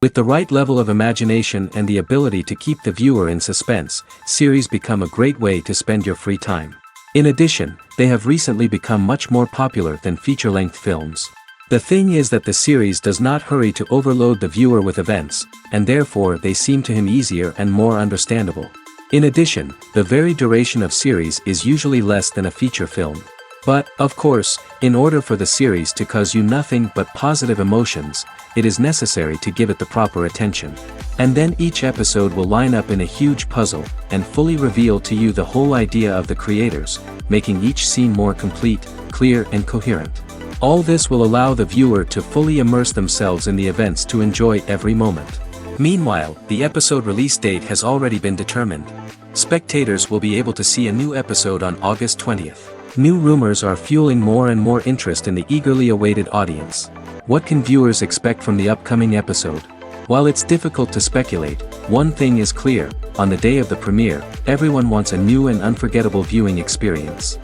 With the right level of imagination and the ability to keep the viewer in suspense, series become a great way to spend your free time. In addition, they have recently become much more popular than feature-length films. The thing is that the series does not hurry to overload the viewer with events, and therefore they seem to him easier and more understandable. In addition, the very duration of series is usually less than a feature film. But, of course, in order for the series to cause you nothing but positive emotions, it is necessary to give it the proper attention. And then each episode will line up in a huge puzzle, and fully reveal to you the whole idea of the creators, making each scene more complete, clear and coherent. All this will allow the viewer to fully immerse themselves in the events to enjoy every moment. Meanwhile, the episode release date has already been determined. Spectators will be able to see a new episode on August 20th. New rumors are fueling more and more interest in the eagerly awaited audience. What can viewers expect from the upcoming episode? While it's difficult to speculate, one thing is clear: on the day of the premiere, everyone wants a new and unforgettable viewing experience.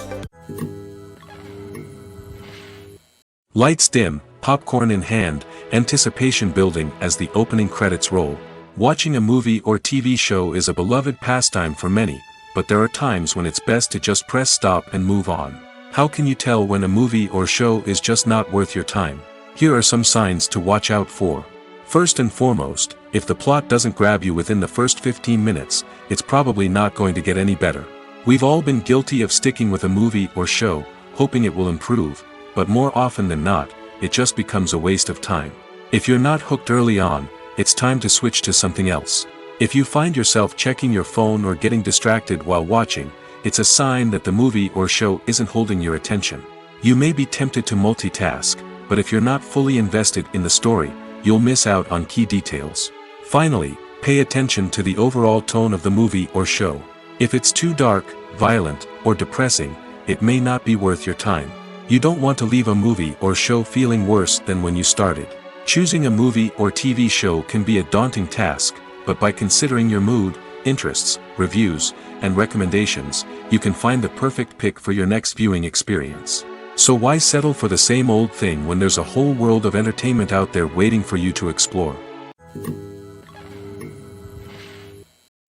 Lights dim, popcorn in hand, anticipation building as the opening credits roll. Watching a movie or TV show is a beloved pastime for many, but there are times when it's best to just press stop and move on. How can you tell when a movie or show is just not worth your time? Here are some signs to watch out for. First and foremost, if the plot doesn't grab you within the first 15 minutes, it's probably not going to get any better. We've all been guilty of sticking with a movie or show, hoping it will improve, but more often than not, it just becomes a waste of time. If you're not hooked early on, it's time to switch to something else. If you find yourself checking your phone or getting distracted while watching, it's a sign that the movie or show isn't holding your attention. You may be tempted to multitask, but if you're not fully invested in the story, you'll miss out on key details. Finally, pay attention to the overall tone of the movie or show. If it's too dark, violent, or depressing, it may not be worth your time. You don't want to leave a movie or show feeling worse than when you started. Choosing a movie or TV show can be a daunting task, but by considering your mood, interests, reviews, and recommendations, you can find the perfect pick for your next viewing experience. So why settle for the same old thing when there's a whole world of entertainment out there waiting for you to explore?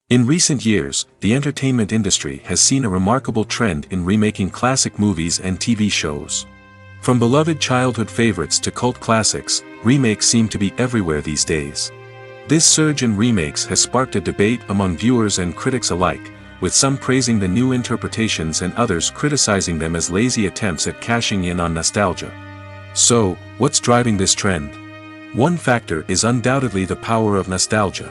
In recent years, the entertainment industry has seen a remarkable trend in remaking classic movies and TV shows. From beloved childhood favorites to cult classics, remakes seem to be everywhere these days. This surge in remakes has sparked a debate among viewers and critics alike, with some praising the new interpretations and others criticizing them as lazy attempts at cashing in on nostalgia. So, what's driving this trend? One factor is undoubtedly the power of nostalgia.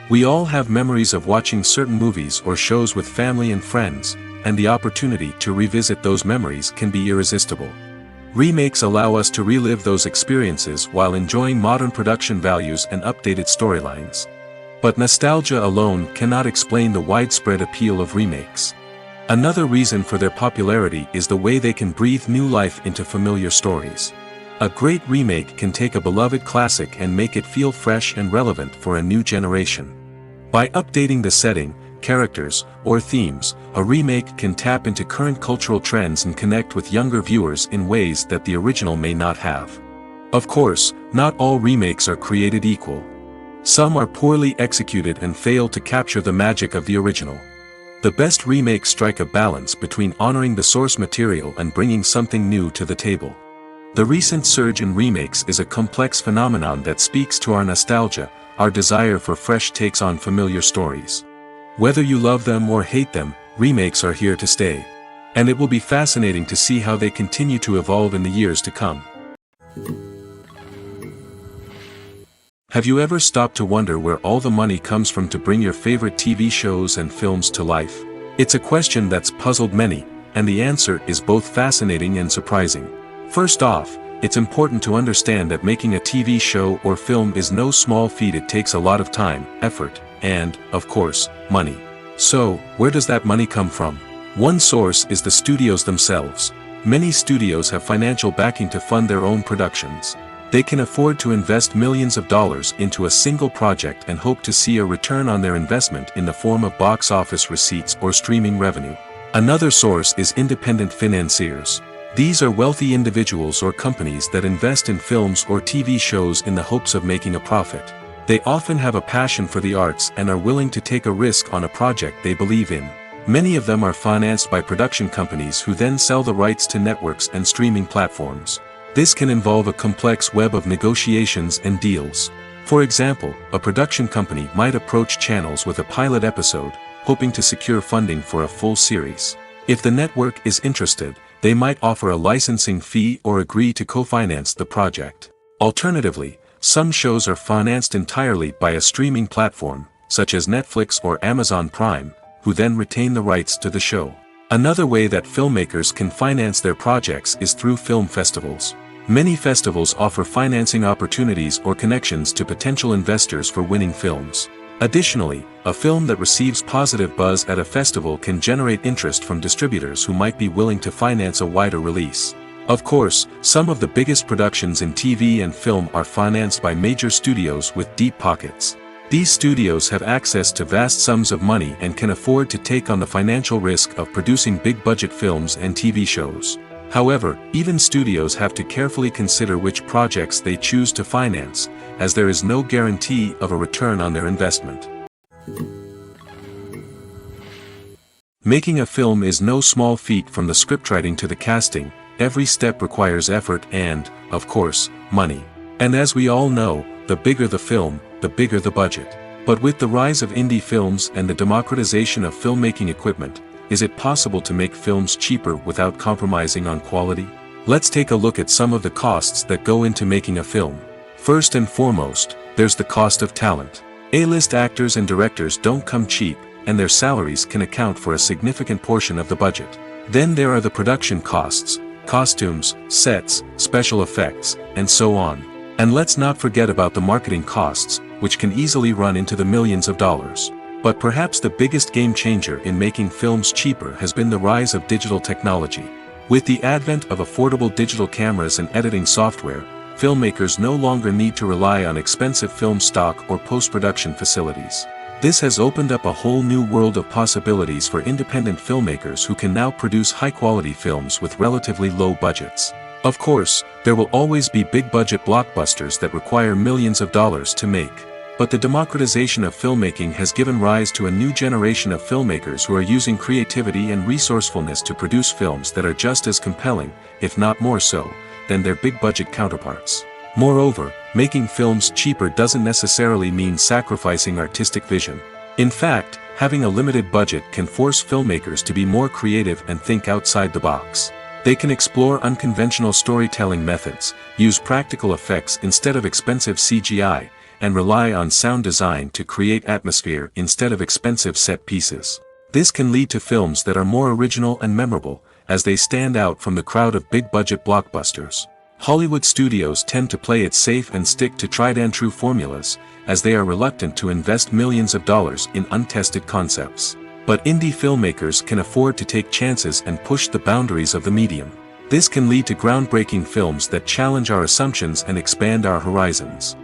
We all have memories of watching certain movies or shows with family and friends, and the opportunity to revisit those memories can be irresistible. Remakes allow us to relive those experiences while enjoying modern production values and updated storylines. But nostalgia alone cannot explain the widespread appeal of remakes. Another reason for their popularity is the way they can breathe new life into familiar stories. A great remake can take a beloved classic and make it feel fresh and relevant for a new generation. By updating the setting, characters, or themes, a remake can tap into current cultural trends and connect with younger viewers in ways that the original may not have. Of course, not all remakes are created equal. Some are poorly executed and fail to capture the magic of the original. The best remakes strike a balance between honoring the source material and bringing something new to the table. The recent surge in remakes is a complex phenomenon that speaks to our nostalgia, our desire for fresh takes on familiar stories. Whether you love them or hate them, remakes are here to stay. And it will be fascinating to see how they continue to evolve in the years to come. Have you ever stopped to wonder where all the money comes from to bring your favorite TV shows and films to life? It's a question that's puzzled many, and the answer is both fascinating and surprising. First off, it's important to understand that making a TV show or film is no small feat. It takes a lot of time, effort, and, of course, money. So, where does that money come from? One source is the studios themselves. Many studios have financial backing to fund their own productions. They can afford to invest millions of dollars into a single project and hope to see a return on their investment in the form of box office receipts or streaming revenue. Another source is independent financiers. These are wealthy individuals or companies that invest in films or TV shows in the hopes of making a profit. They often have a passion for the arts and are willing to take a risk on a project they believe in. Many of them are financed by production companies who then sell the rights to networks and streaming platforms. This can involve a complex web of negotiations and deals. For example, a production company might approach channels with a pilot episode, hoping to secure funding for a full series. If the network is interested, they might offer a licensing fee or agree to co-finance the project. Alternatively, some shows are financed entirely by a streaming platform, such as Netflix or Amazon Prime, who then retain the rights to the show. Another way that filmmakers can finance their projects is through film festivals. Many festivals offer financing opportunities or connections to potential investors for winning films. Additionally, a film that receives positive buzz at a festival can generate interest from distributors who might be willing to finance a wider release. Of course, some of the biggest productions in TV and film are financed by major studios with deep pockets. These studios have access to vast sums of money and can afford to take on the financial risk of producing big-budget films and TV shows. However, even studios have to carefully consider which projects they choose to finance, as there is no guarantee of a return on their investment. Making a film is no small feat. From the scriptwriting to the casting, every step requires effort and, of course, money. And as we all know, the bigger the film, the bigger the budget. But with the rise of indie films and the democratization of filmmaking equipment, is it possible to make films cheaper without compromising on quality? Let's take a look at some of the costs that go into making a film. First and foremost, there's the cost of talent. A-list actors and directors don't come cheap, and their salaries can account for a significant portion of the budget. Then there are the production costs, costumes, sets, special effects, and so on. And let's not forget about the marketing costs, which can easily run into the millions of dollars. But perhaps the biggest game changer in making films cheaper has been the rise of digital technology. With the advent of affordable digital cameras and editing software, filmmakers no longer need to rely on expensive film stock or post-production facilities. This has opened up a whole new world of possibilities for independent filmmakers who can now produce high-quality films with relatively low budgets. Of course, there will always be big-budget blockbusters that require millions of dollars to make. But the democratization of filmmaking has given rise to a new generation of filmmakers who are using creativity and resourcefulness to produce films that are just as compelling, if not more so, than their big-budget counterparts. Moreover, making films cheaper doesn't necessarily mean sacrificing artistic vision. In fact, having a limited budget can force filmmakers to be more creative and think outside the box. They can explore unconventional storytelling methods, use practical effects instead of expensive CGI, and rely on sound design to create atmosphere instead of expensive set pieces. This can lead to films that are more original and memorable, as they stand out from the crowd of big-budget blockbusters. Hollywood studios tend to play it safe and stick to tried-and-true formulas, as they are reluctant to invest millions of dollars in untested concepts. But indie filmmakers can afford to take chances and push the boundaries of the medium. This can lead to groundbreaking films that challenge our assumptions and expand our horizons.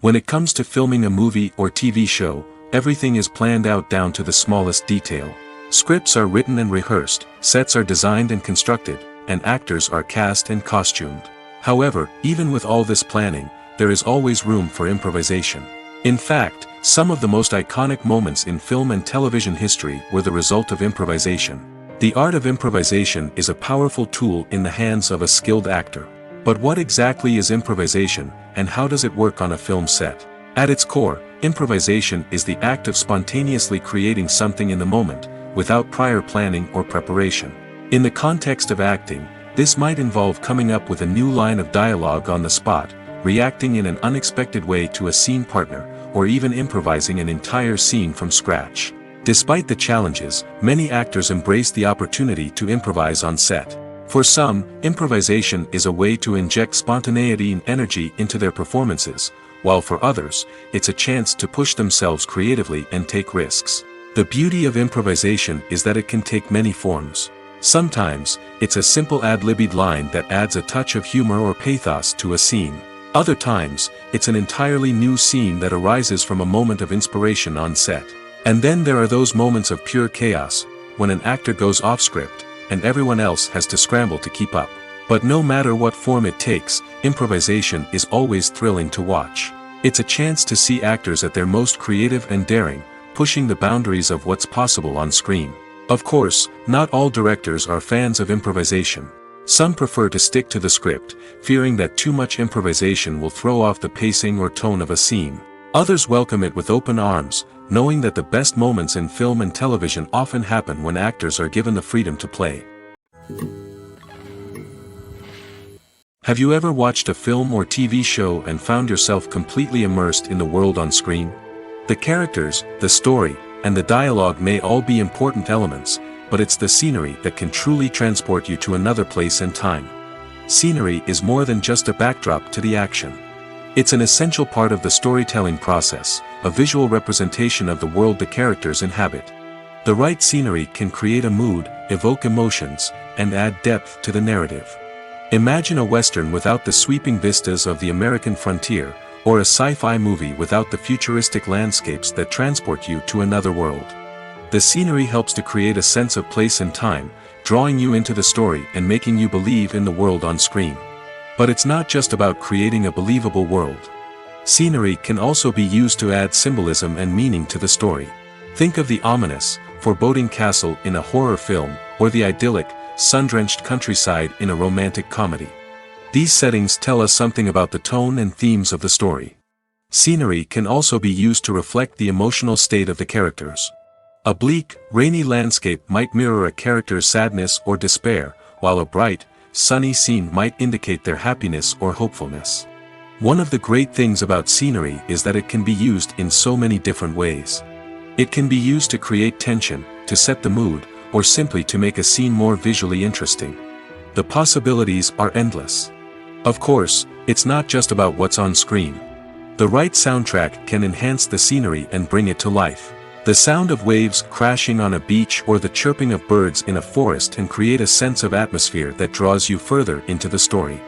When it comes to filming a movie or TV show, everything is planned out down to the smallest detail. Scripts are written and rehearsed, sets are designed and constructed, and actors are cast and costumed. However, even with all this planning, there is always room for improvisation. In fact, some of the most iconic moments in film and television history were the result of improvisation. The art of improvisation is a powerful tool in the hands of a skilled actor. But what exactly is improvisation, and how does it work on a film set? At its core, improvisation is the act of spontaneously creating something in the moment, without prior planning or preparation. In the context of acting, this might involve coming up with a new line of dialogue on the spot, reacting in an unexpected way to a scene partner, or even improvising an entire scene from scratch. Despite the challenges, many actors embrace the opportunity to improvise on set. For some, improvisation is a way to inject spontaneity and energy into their performances, while for others, it's a chance to push themselves creatively and take risks. The beauty of improvisation is that it can take many forms. Sometimes, it's a simple ad-libbed line that adds a touch of humor or pathos to a scene. Other times, it's an entirely new scene that arises from a moment of inspiration on set. And then there are those moments of pure chaos, when an actor goes off script, and everyone else has to scramble to keep up. But no matter what form it takes, improvisation is always thrilling to watch. It's a chance to see actors at their most creative and daring, pushing the boundaries of what's possible on screen. Of course, not all directors are fans of improvisation. Some prefer to stick to the script, fearing that too much improvisation will throw off the pacing or tone of a scene. Others welcome it with open arms, knowing that the best moments in film and television often happen when actors are given the freedom to play. Have you ever watched a film or TV show and found yourself completely immersed in the world on screen? The characters, the story, and the dialogue may all be important elements, but it's the scenery that can truly transport you to another place and time. Scenery is more than just a backdrop to the action. It's an essential part of the storytelling process, a visual representation of the world the characters inhabit. The right scenery can create a mood, evoke emotions, and add depth to the narrative. Imagine a Western without the sweeping vistas of the American frontier, or a sci-fi movie without the futuristic landscapes that transport you to another world. The scenery helps to create a sense of place and time, drawing you into the story and making you believe in the world on screen. But it's not just about creating a believable world. Scenery can also be used to add symbolism and meaning to the story. Think of the ominous, foreboding castle in a horror film, or the idyllic, sun-drenched countryside in a romantic comedy. These settings tell us something about the tone and themes of the story. Scenery can also be used to reflect the emotional state of the characters. A bleak, rainy landscape might mirror a character's sadness or despair, while a bright, sunny scene might indicate their happiness or hopefulness. One of the great things about scenery is that it can be used in so many different ways. It can be used to create tension, to set the mood, or simply to make a scene more visually interesting. The possibilities are endless. Of course, it's not just about what's on screen. The right soundtrack can enhance the scenery and bring it to life. The sound of waves crashing on a beach or the chirping of birds in a forest can create a sense of atmosphere that draws you further into the story.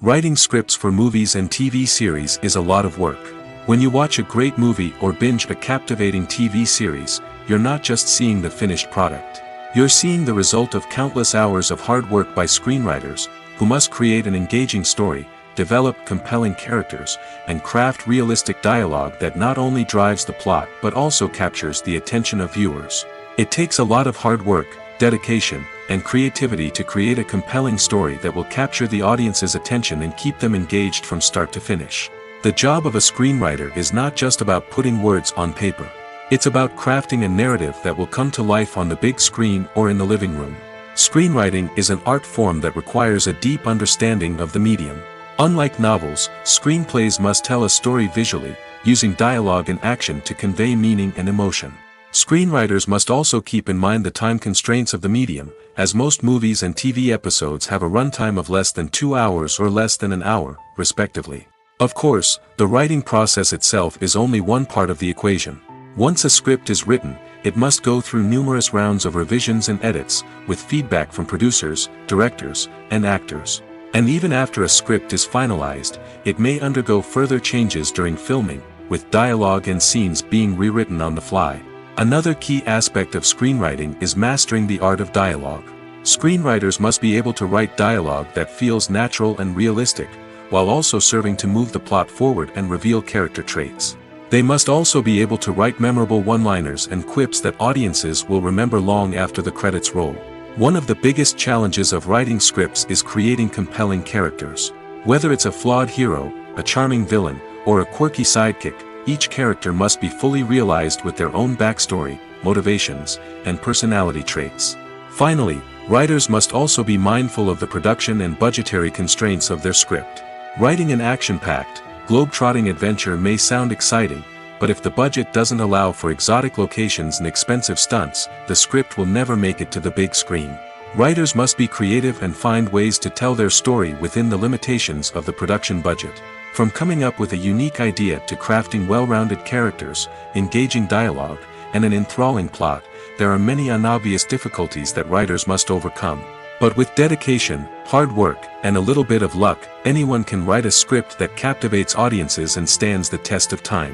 Writing scripts for movies and TV series is a lot of work. When you watch a great movie or binge a captivating TV series, you're not just seeing the finished product. You're seeing the result of countless hours of hard work by screenwriters, who must create an engaging story, develop compelling characters, and craft realistic dialogue that not only drives the plot but also captures the attention of viewers. It takes a lot of hard work, dedication, and creativity to create a compelling story that will capture the audience's attention and keep them engaged from start to finish. The job of a screenwriter is not just about putting words on paper. It's about crafting a narrative that will come to life on the big screen or in the living room. Screenwriting is an art form that requires a deep understanding of the medium. Unlike novels, screenplays must tell a story visually, using dialogue and action to convey meaning and emotion. Screenwriters must also keep in mind the time constraints of the medium, as most movies and TV episodes have a runtime of less than 2 hours or less than an hour, respectively. Of course, the writing process itself is only one part of the equation. Once a script is written, it must go through numerous rounds of revisions and edits, with feedback from producers, directors, and actors. And even after a script is finalized, it may undergo further changes during filming, with dialogue and scenes being rewritten on the fly. Another key aspect of screenwriting is mastering the art of dialogue. Screenwriters must be able to write dialogue that feels natural and realistic, while also serving to move the plot forward and reveal character traits. They must also be able to write memorable one-liners and quips that audiences will remember long after the credits roll. One of the biggest challenges of writing scripts is creating compelling characters. Whether it's a flawed hero, a charming villain, or a quirky sidekick, each character must be fully realized with their own backstory, motivations, and personality traits. Finally, writers must also be mindful of the production and budgetary constraints of their script. Writing an action-packed, globe-trotting adventure may sound exciting, but if the budget doesn't allow for exotic locations and expensive stunts, the script will never make it to the big screen. Writers must be creative and find ways to tell their story within the limitations of the production budget. From coming up with a unique idea to crafting well-rounded characters, engaging dialogue, and an enthralling plot, there are many unobvious difficulties that writers must overcome. But with dedication, hard work, and a little bit of luck, anyone can write a script that captivates audiences and stands the test of time.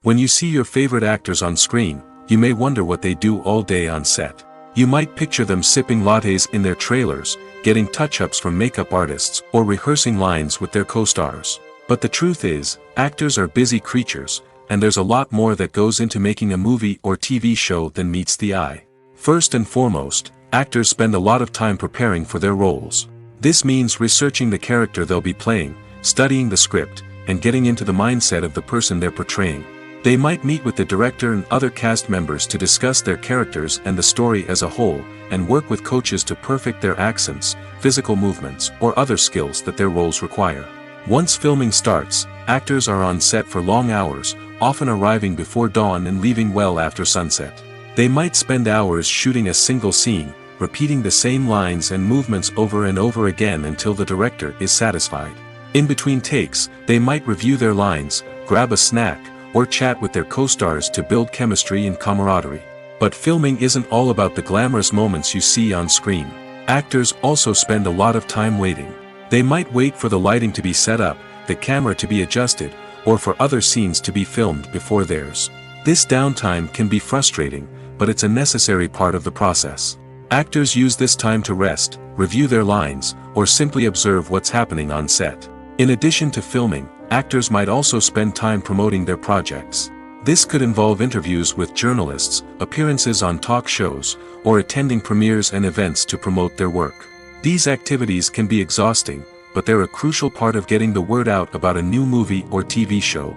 When you see your favorite actors on screen, you may wonder what they do all day on set. You might picture them sipping lattes in their trailers, getting touch-ups from makeup artists, or rehearsing lines with their co-stars. But the truth is, actors are busy creatures, and there's a lot more that goes into making a movie or TV show than meets the eye. First and foremost, actors spend a lot of time preparing for their roles. This means researching the character they'll be playing, studying the script, and getting into the mindset of the person they're portraying. They might meet with the director and other cast members to discuss their characters and the story as a whole, and work with coaches to perfect their accents, physical movements, or other skills that their roles require. Once filming starts, actors are on set for long hours, often arriving before dawn and leaving well after sunset. They might spend hours shooting a single scene, repeating the same lines and movements over and over again until the director is satisfied. In between takes, they might review their lines, grab a snack, or chat with their co-stars to build chemistry and camaraderie. But filming isn't all about the glamorous moments you see on screen. Actors also spend a lot of time waiting. They might wait for the lighting to be set up, the camera to be adjusted, or for other scenes to be filmed before theirs. This downtime can be frustrating, but it's a necessary part of the process. Actors use this time to rest, review their lines, or simply observe what's happening on set. In addition to filming, actors might also spend time promoting their projects. This could involve interviews with journalists, appearances on talk shows, or attending premieres and events to promote their work. These activities can be exhausting, but they're a crucial part of getting the word out about a new movie or TV show.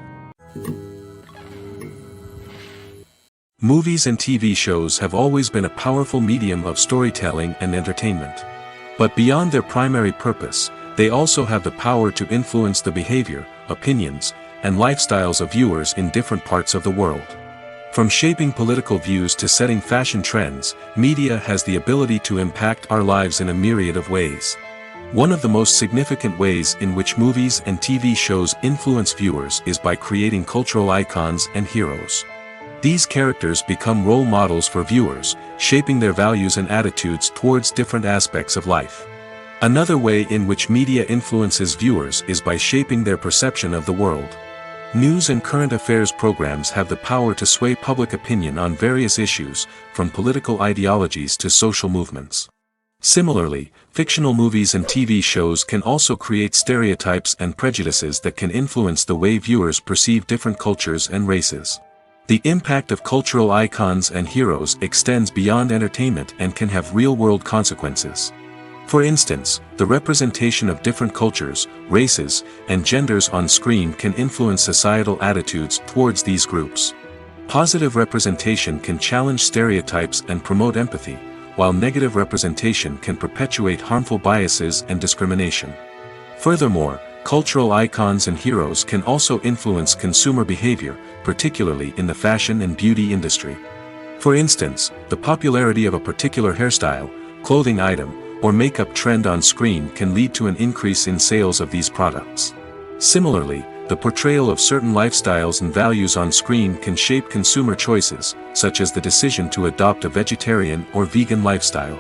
Movies and TV shows have always been a powerful medium of storytelling and entertainment. But beyond their primary purpose, they also have the power to influence the behavior, opinions, and lifestyles of viewers in different parts of the world. From shaping political views to setting fashion trends, media has the ability to impact our lives in a myriad of ways. One of the most significant ways in which movies and TV shows influence viewers is by creating cultural icons and heroes. These characters become role models for viewers, shaping their values and attitudes towards different aspects of life. Another way in which media influences viewers is by shaping their perception of the world. News and current affairs programs have the power to sway public opinion on various issues, from political ideologies to social movements. Similarly, fictional movies and TV shows can also create stereotypes and prejudices that can influence the way viewers perceive different cultures and races. The impact of cultural icons and heroes extends beyond entertainment and can have real-world consequences. For instance, the representation of different cultures, races, and genders on screen can influence societal attitudes towards these groups. Positive representation can challenge stereotypes and promote empathy, while negative representation can perpetuate harmful biases and discrimination. Furthermore, cultural icons and heroes can also influence consumer behavior, particularly in the fashion and beauty industry. For instance, the popularity of a particular hairstyle, clothing item, or makeup trend on screen can lead to an increase in sales of these products. Similarly, the portrayal of certain lifestyles and values on screen can shape consumer choices, such as the decision to adopt a vegetarian or vegan lifestyle.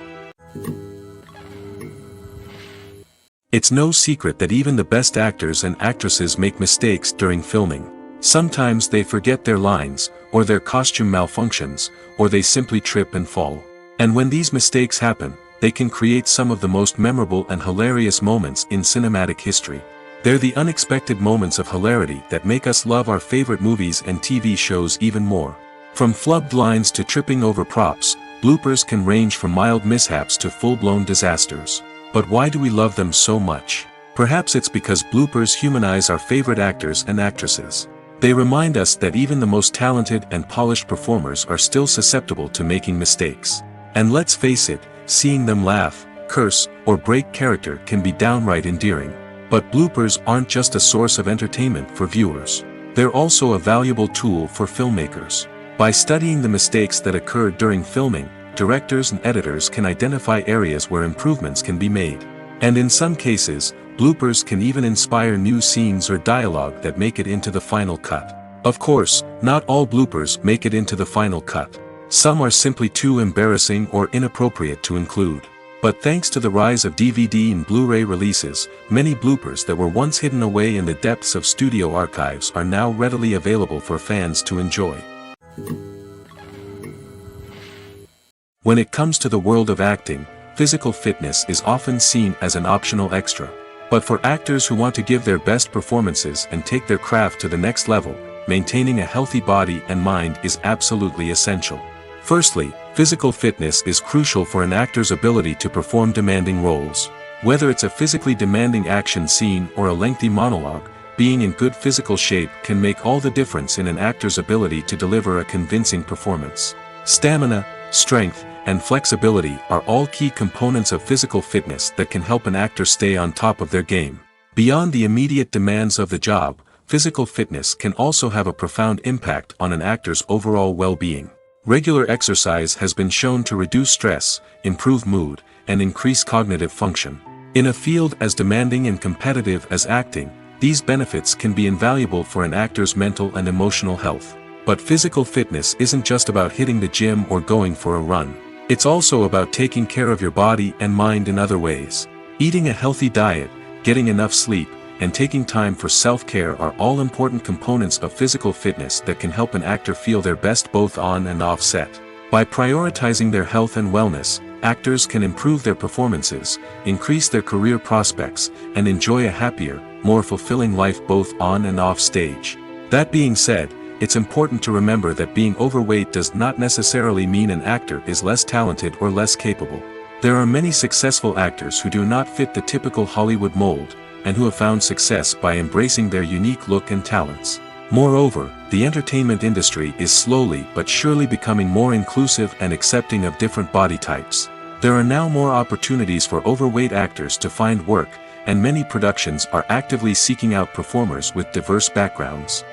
It's no secret that even the best actors and actresses make mistakes during filming. Sometimes they forget their lines, or their costume malfunctions, or they simply trip and fall. And when these mistakes happen, they can create some of the most memorable and hilarious moments in cinematic history. They're the unexpected moments of hilarity that make us love our favorite movies and TV shows even more. From flubbed lines to tripping over props, bloopers can range from mild mishaps to full-blown disasters. But why do we love them so much? Perhaps it's because bloopers humanize our favorite actors and actresses. They remind us that even the most talented and polished performers are still susceptible to making mistakes. And let's face it, seeing them laugh, curse, or break character can be downright endearing. But bloopers aren't just a source of entertainment for viewers. They're also a valuable tool for filmmakers. By studying the mistakes that occurred during filming, directors and editors can identify areas where improvements can be made. And in some cases, bloopers can even inspire new scenes or dialogue that make it into the final cut. Of course, not all bloopers make it into the final cut. Some are simply too embarrassing or inappropriate to include. But thanks to the rise of DVD and Blu-ray releases, many bloopers that were once hidden away in the depths of studio archives are now readily available for fans to enjoy. When it comes to the world of acting, physical fitness is often seen as an optional extra. But for actors who want to give their best performances and take their craft to the next level, maintaining a healthy body and mind is absolutely essential. Firstly, physical fitness is crucial for an actor's ability to perform demanding roles. Whether it's a physically demanding action scene or a lengthy monologue, being in good physical shape can make all the difference in an actor's ability to deliver a convincing performance. Stamina, strength, and flexibility are all key components of physical fitness that can help an actor stay on top of their game. Beyond the immediate demands of the job, physical fitness can also have a profound impact on an actor's overall well-being. Regular exercise has been shown to reduce stress, improve mood, and increase cognitive function. In a field as demanding and competitive as acting, these benefits can be invaluable for an actor's mental and emotional health. But physical fitness isn't just about hitting the gym or going for a run. It's also about taking care of your body and mind in other ways. Eating a healthy diet, getting enough sleep, and taking time for self-care are all important components of physical fitness that can help an actor feel their best both on and off set. By prioritizing their health and wellness, actors can improve their performances, increase their career prospects, and enjoy a happier, more fulfilling life both on and off stage. That being said, it's important to remember that being overweight does not necessarily mean an actor is less talented or less capable. There are many successful actors who do not fit the typical Hollywood mold, and who have found success by embracing their unique look and talents. Moreover, the entertainment industry is slowly but surely becoming more inclusive and accepting of different body types. There are now more opportunities for overweight actors to find work, and many productions are actively seeking out performers with diverse backgrounds.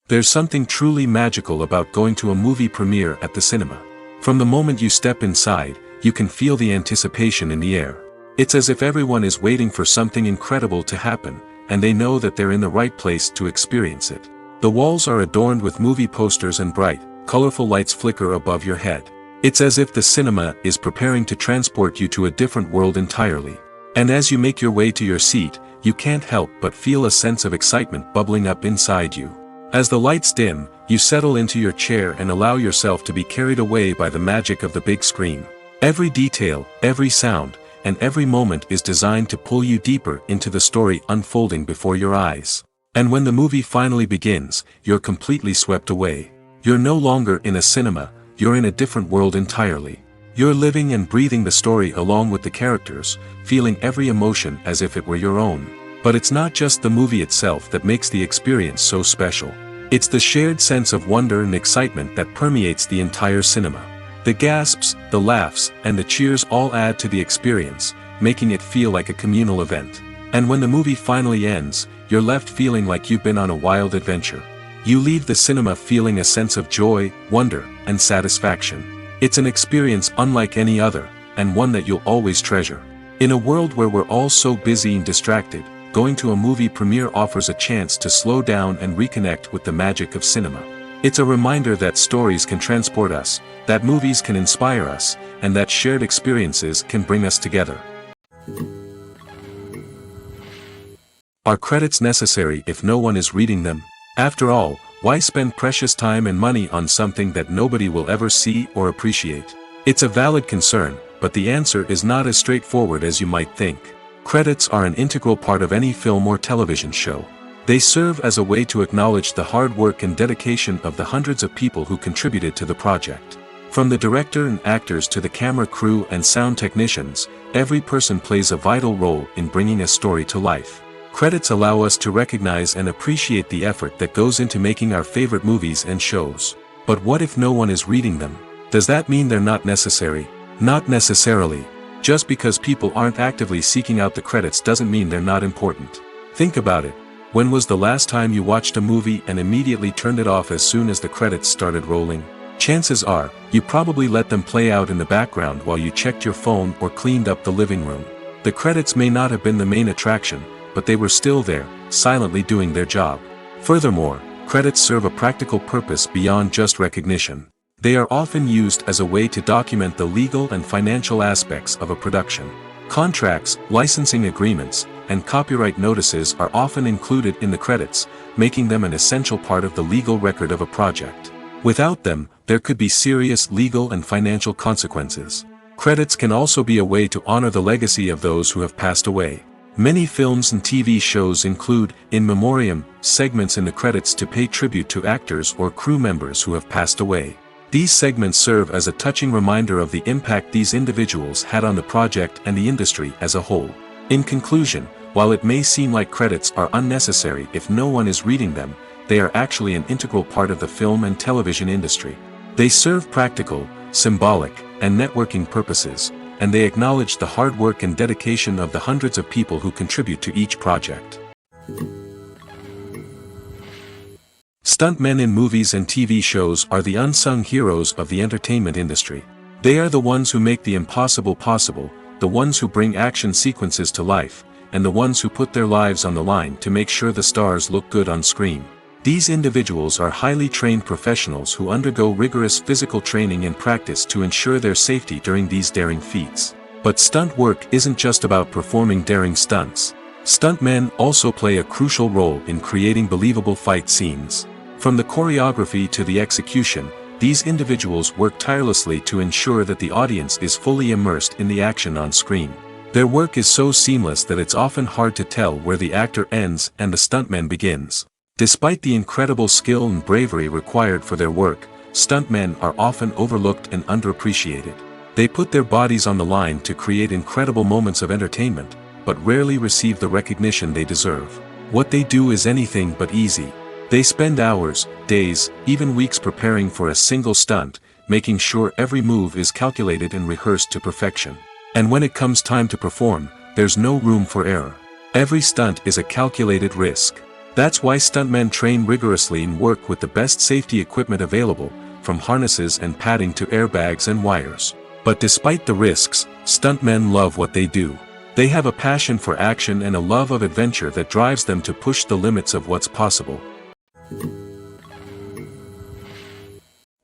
There's something truly magical about going to a movie premiere at the cinema. From the moment you step inside, you can feel the anticipation in the air. It's as if everyone is waiting for something incredible to happen, and they know that they're in the right place to experience it. The walls are adorned with movie posters and bright, colorful lights flicker above your head. It's as if the cinema is preparing to transport you to a different world entirely. And as you make your way to your seat, you can't help but feel a sense of excitement bubbling up inside you. As the lights dim, you settle into your chair and allow yourself to be carried away by the magic of the big screen. Every detail, every sound, and every moment is designed to pull you deeper into the story unfolding before your eyes. And when the movie finally begins, you're completely swept away. You're no longer in a cinema, you're in a different world entirely. You're living and breathing the story along with the characters, feeling every emotion as if it were your own. But it's not just the movie itself that makes the experience so special. It's the shared sense of wonder and excitement that permeates the entire cinema. The gasps, the laughs, and the cheers all add to the experience, making it feel like a communal event. And when the movie finally ends, you're left feeling like you've been on a wild adventure. You leave the cinema feeling a sense of joy, wonder, and satisfaction. It's an experience unlike any other, and one that you'll always treasure. In a world where we're all so busy and distracted, going to a movie premiere offers a chance to slow down and reconnect with the magic of cinema. It's a reminder that stories can transport us, that movies can inspire us, and that shared experiences can bring us together. Are credits necessary if no one is reading them? After all, why spend precious time and money on something that nobody will ever see or appreciate? It's a valid concern, but the answer is not as straightforward as you might think. Credits are an integral part of any film or television show. They serve as a way to acknowledge the hard work and dedication of the hundreds of people who contributed to the project. From the director and actors to the camera crew and sound technicians, every person plays a vital role in bringing a story to life. Credits allow us to recognize and appreciate the effort that goes into making our favorite movies and shows. But what if no one is reading them? Does that mean they're not necessary? Not necessarily. Just because people aren't actively seeking out the credits doesn't mean they're not important. Think about it. When was the last time you watched a movie and immediately turned it off as soon as the credits started rolling? Chances are, you probably let them play out in the background while you checked your phone or cleaned up the living room. The credits may not have been the main attraction, but they were still there, silently doing their job. Furthermore, credits serve a practical purpose beyond just recognition. They are often used as a way to document the legal and financial aspects of a production. Contracts, licensing agreements, and copyright notices are often included in the credits, making them an essential part of the legal record of a project. Without them, there could be serious legal and financial consequences. Credits can also be a way to honor the legacy of those who have passed away. Many films and TV shows include, in memoriam, segments in the credits to pay tribute to actors or crew members who have passed away. These segments serve as a touching reminder of the impact these individuals had on the project and the industry as a whole. In conclusion, while it may seem like credits are unnecessary if no one is reading them, they are actually an integral part of the film and television industry. They serve practical, symbolic, and networking purposes, and they acknowledge the hard work and dedication of the hundreds of people who contribute to each project. Stuntmen in movies and TV shows are the unsung heroes of the entertainment industry. They are the ones who make the impossible possible, the ones who bring action sequences to life, and the ones who put their lives on the line to make sure the stars look good on screen. These individuals are highly trained professionals who undergo rigorous physical training and practice to ensure their safety during these daring feats. But stunt work isn't just about performing daring stunts. Stuntmen also play a crucial role in creating believable fight scenes. From the choreography to the execution, these individuals work tirelessly to ensure that the audience is fully immersed in the action on screen. Their work is so seamless that it's often hard to tell where the actor ends and the stuntman begins. Despite the incredible skill and bravery required for their work, stuntmen are often overlooked and underappreciated. They put their bodies on the line to create incredible moments of entertainment, but rarely receive the recognition they deserve. What they do is anything but easy. They spend hours, days, even weeks preparing for a single stunt, making sure every move is calculated and rehearsed to perfection. And when it comes time to perform, there's no room for error. Every stunt is a calculated risk. That's why stuntmen train rigorously and work with the best safety equipment available, from harnesses and padding to airbags and wires. But despite the risks, stuntmen love what they do. They have a passion for action and a love of adventure that drives them to push the limits of what's possible.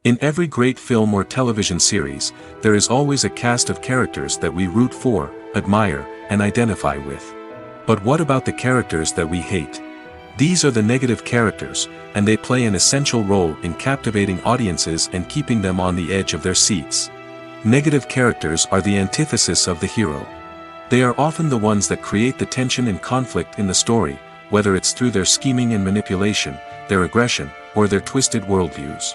In every great film or television series, there is always a cast of characters that we root for, admire, and identify with. But what about the characters that we hate? These are the negative characters, and they play an essential role in captivating audiences and keeping them on the edge of their seats. Negative characters are the antithesis of the hero. They are often the ones that create the tension and conflict in the story, whether it's through their scheming and manipulation, their aggression, or their twisted worldviews.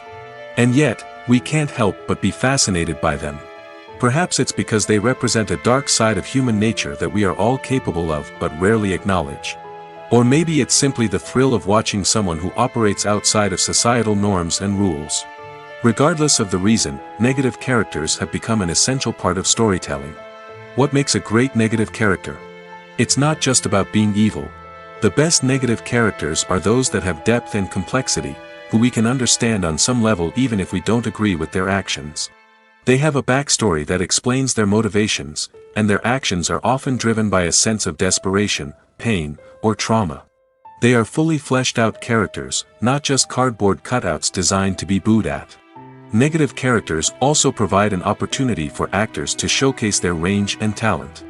And yet, we can't help but be fascinated by them. Perhaps it's because they represent a dark side of human nature that we are all capable of but rarely acknowledge. Or maybe it's simply the thrill of watching someone who operates outside of societal norms and rules. Regardless of the reason, negative characters have become an essential part of storytelling. What makes a great negative character? It's not just about being evil. The best negative characters are those that have depth and complexity, who we can understand on some level even if we don't agree with their actions. They have a backstory that explains their motivations, and their actions are often driven by a sense of desperation, pain, or trauma. They are fully fleshed out characters, not just cardboard cutouts designed to be booed at. Negative characters also provide an opportunity for actors to showcase their range and talent.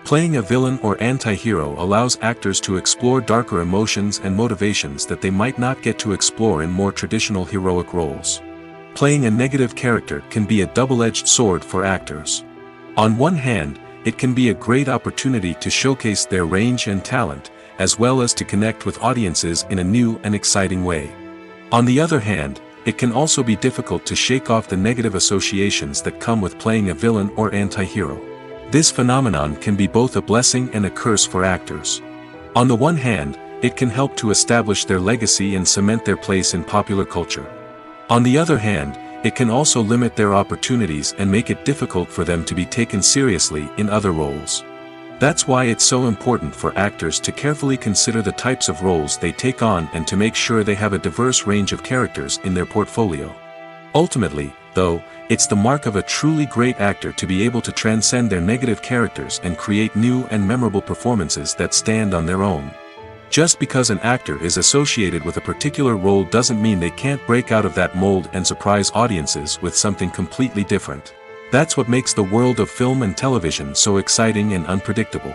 Playing a villain or anti-hero allows actors to explore darker emotions and motivations that they might not get to explore in more traditional heroic roles. Playing a negative character can be a double-edged sword for actors. On one hand, it can be a great opportunity to showcase their range and talent, as well as to connect with audiences in a new and exciting way. On the other hand, it can also be difficult to shake off the negative associations that come with playing a villain or anti-hero. This phenomenon can be both a blessing and a curse for actors. On the one hand, it can help to establish their legacy and cement their place in popular culture. On the other hand, it can also limit their opportunities and make it difficult for them to be taken seriously in other roles. That's why it's so important for actors to carefully consider the types of roles they take on and to make sure they have a diverse range of characters in their portfolio. Ultimately, though, it's the mark of a truly great actor to be able to transcend their negative characters and create new and memorable performances that stand on their own. Just because an actor is associated with a particular role doesn't mean they can't break out of that mold and surprise audiences with something completely different. That's what makes the world of film and television so exciting and unpredictable.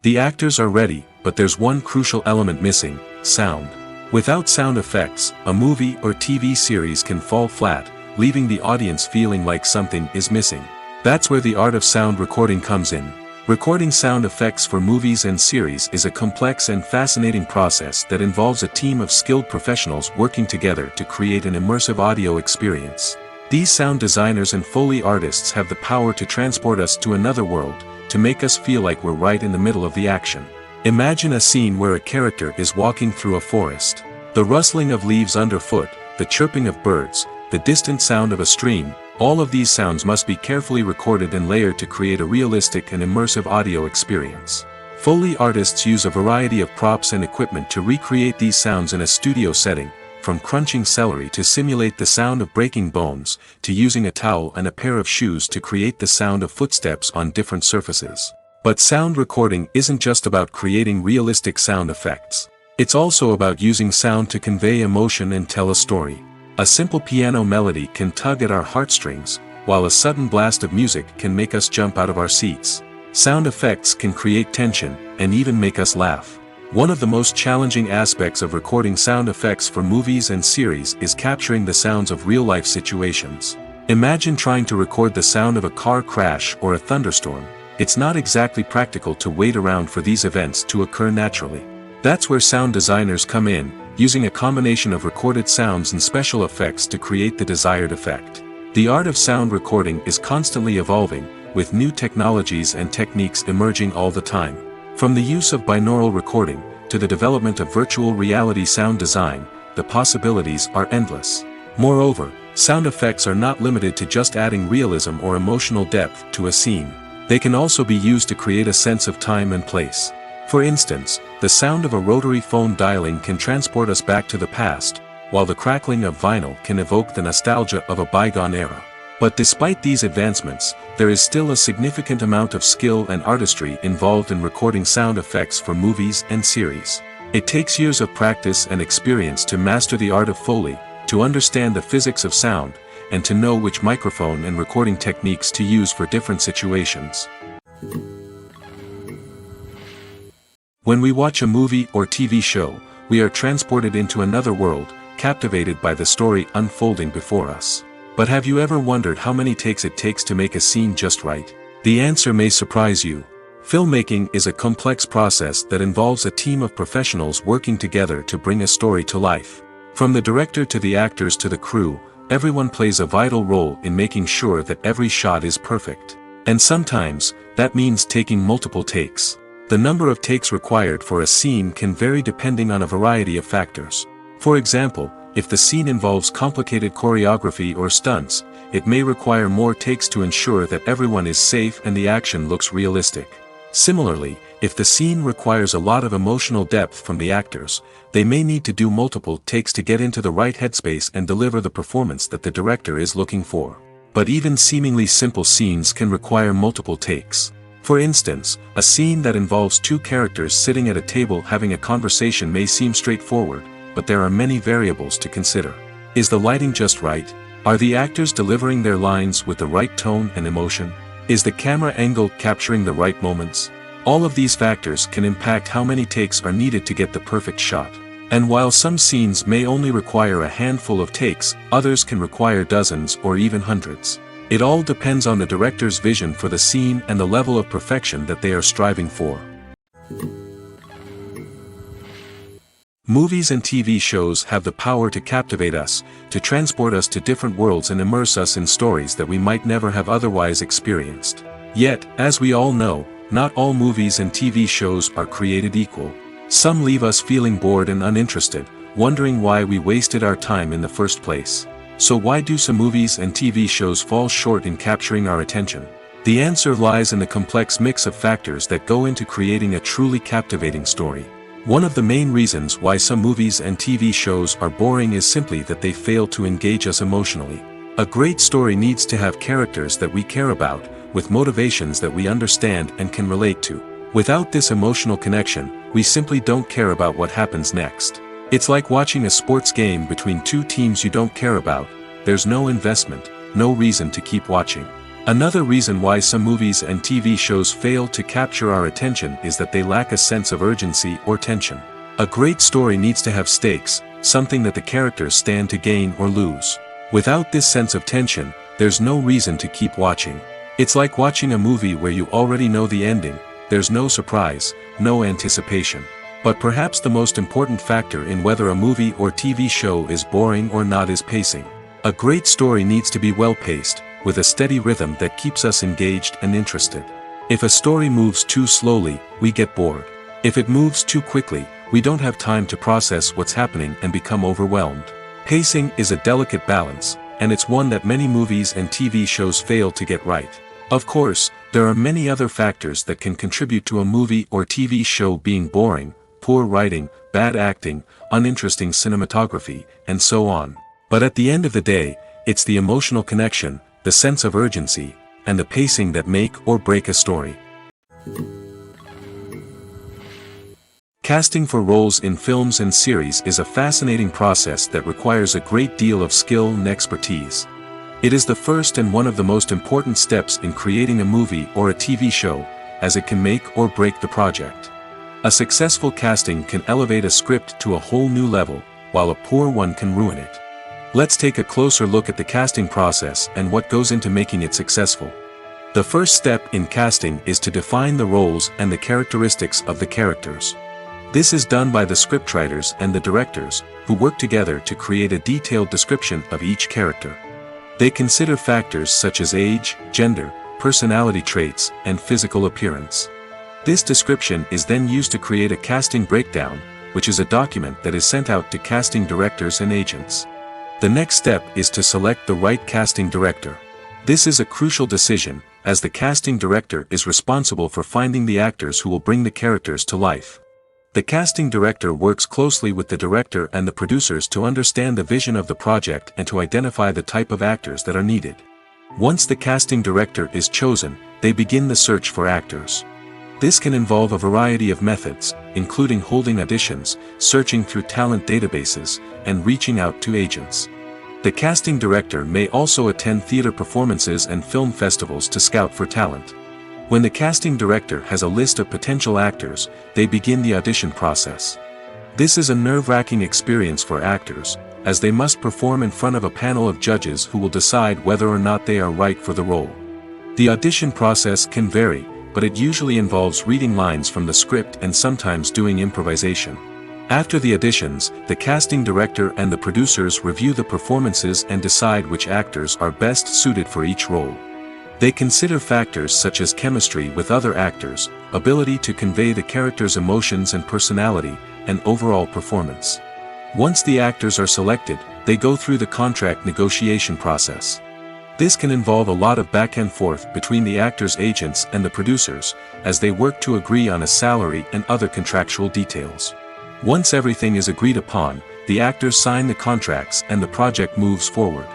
The actors are ready, but there's one crucial element missing: sound. Without sound effects, a movie or TV series can fall flat, leaving the audience feeling like something is missing. That's where the art of sound recording comes in. Recording sound effects for movies and series is a complex and fascinating process that involves a team of skilled professionals working together to create an immersive audio experience. These sound designers and Foley artists have the power to transport us to another world, to make us feel like we're right in the middle of the action. Imagine a scene where a character is walking through a forest. The rustling of leaves underfoot, the chirping of birds, the distant sound of a stream, all of these sounds must be carefully recorded and layered to create a realistic and immersive audio experience. Foley artists use a variety of props and equipment to recreate these sounds in a studio setting, from crunching celery to simulate the sound of breaking bones, to using a towel and a pair of shoes to create the sound of footsteps on different surfaces. But sound recording isn't just about creating realistic sound effects. It's also about using sound to convey emotion and tell a story. A simple piano melody can tug at our heartstrings, while a sudden blast of music can make us jump out of our seats. Sound effects can create tension, and even make us laugh. One of the most challenging aspects of recording sound effects for movies and series is capturing the sounds of real-life situations. Imagine trying to record the sound of a car crash or a thunderstorm. It's not exactly practical to wait around for these events to occur naturally. That's where sound designers come in, using a combination of recorded sounds and special effects to create the desired effect. The art of sound recording is constantly evolving, with new technologies and techniques emerging all the time. From the use of binaural recording, to the development of virtual reality sound design, the possibilities are endless. Moreover, sound effects are not limited to just adding realism or emotional depth to a scene. They can also be used to create a sense of time and place. For instance, the sound of a rotary phone dialing can transport us back to the past, while the crackling of vinyl can evoke the nostalgia of a bygone era. But despite these advancements, there is still a significant amount of skill and artistry involved in recording sound effects for movies and series. It takes years of practice and experience to master the art of Foley, to understand the physics of sound, and to know which microphone and recording techniques to use for different situations. When we watch a movie or TV show, we are transported into another world, captivated by the story unfolding before us. But have you ever wondered how many takes it takes to make a scene just right? The answer may surprise you. Filmmaking is a complex process that involves a team of professionals working together to bring a story to life. From the director to the actors to the crew, everyone plays a vital role in making sure that every shot is perfect. And sometimes, that means taking multiple takes. The number of takes required for a scene can vary depending on a variety of factors. For example, if the scene involves complicated choreography or stunts, it may require more takes to ensure that everyone is safe and the action looks realistic. Similarly, if the scene requires a lot of emotional depth from the actors, they may need to do multiple takes to get into the right headspace and deliver the performance that the director is looking for. But even seemingly simple scenes can require multiple takes. For instance, a scene that involves two characters sitting at a table having a conversation may seem straightforward, but there are many variables to consider. Is the lighting just right? Are the actors delivering their lines with the right tone and emotion? Is the camera angle capturing the right moments? All of these factors can impact how many takes are needed to get the perfect shot. And while some scenes may only require a handful of takes, others can require dozens or even hundreds. It all depends on the director's vision for the scene and the level of perfection that they are striving for. Movies and TV shows have the power to captivate us, to transport us to different worlds and immerse us in stories that we might never have otherwise experienced. Yet, as we all know, not all movies and TV shows are created equal. Some leave us feeling bored and uninterested, wondering why we wasted our time in the first place. So why do some movies and TV shows fall short in capturing our attention? The answer lies in the complex mix of factors that go into creating a truly captivating story. One of the main reasons why some movies and TV shows are boring is simply that they fail to engage us emotionally. A great story needs to have characters that we care about, with motivations that we understand and can relate to. Without this emotional connection, we simply don't care about what happens next. It's like watching a sports game between two teams you don't care about. There's no investment, no reason to keep watching. Another reason why some movies and TV shows fail to capture our attention is that they lack a sense of urgency or tension. A great story needs to have stakes, something that the characters stand to gain or lose. Without this sense of tension, there's no reason to keep watching. It's like watching a movie where you already know the ending. There's no surprise, no anticipation. But perhaps the most important factor in whether a movie or TV show is boring or not is pacing. A great story needs to be well-paced, with a steady rhythm that keeps us engaged and interested. If a story moves too slowly, we get bored. If it moves too quickly, we don't have time to process what's happening and become overwhelmed. Pacing is a delicate balance, and it's one that many movies and TV shows fail to get right. Of course, there are many other factors that can contribute to a movie or TV show being boring: poor writing, bad acting, uninteresting cinematography, and so on. But at the end of the day, it's the emotional connection, the sense of urgency, and the pacing that make or break a story. Casting for roles in films and series is a fascinating process that requires a great deal of skill and expertise. It is the first and one of the most important steps in creating a movie or a TV show, as it can make or break the project. A successful casting can elevate a script to a whole new level, while a poor one can ruin it. Let's take a closer look at the casting process and what goes into making it successful. The first step in casting is to define the roles and the characteristics of the characters. This is done by the scriptwriters and the directors, who work together to create a detailed description of each character. They consider factors such as age, gender, personality traits, and physical appearance. This description is then used to create a casting breakdown, which is a document that is sent out to casting directors and agents. The next step is to select the right casting director. This is a crucial decision, as the casting director is responsible for finding the actors who will bring the characters to life. The casting director works closely with the director and the producers to understand the vision of the project and to identify the type of actors that are needed. Once the casting director is chosen, they begin the search for actors. This can involve a variety of methods, including holding auditions, searching through talent databases, and reaching out to agents. The casting director may also attend theater performances and film festivals to scout for talent. When the casting director has a list of potential actors, they begin the audition process. This is a nerve-wracking experience for actors, as they must perform in front of a panel of judges who will decide whether or not they are right for the role. The audition process can vary, but it usually involves reading lines from the script and sometimes doing improvisation. After the auditions, the casting director and the producers review the performances and decide which actors are best suited for each role. They consider factors such as chemistry with other actors, ability to convey the character's emotions and personality, and overall performance. Once the actors are selected, they go through the contract negotiation process. This can involve a lot of back and forth between the actors' agents and the producers, as they work to agree on a salary and other contractual details. Once everything is agreed upon, the actors sign the contracts and the project moves forward.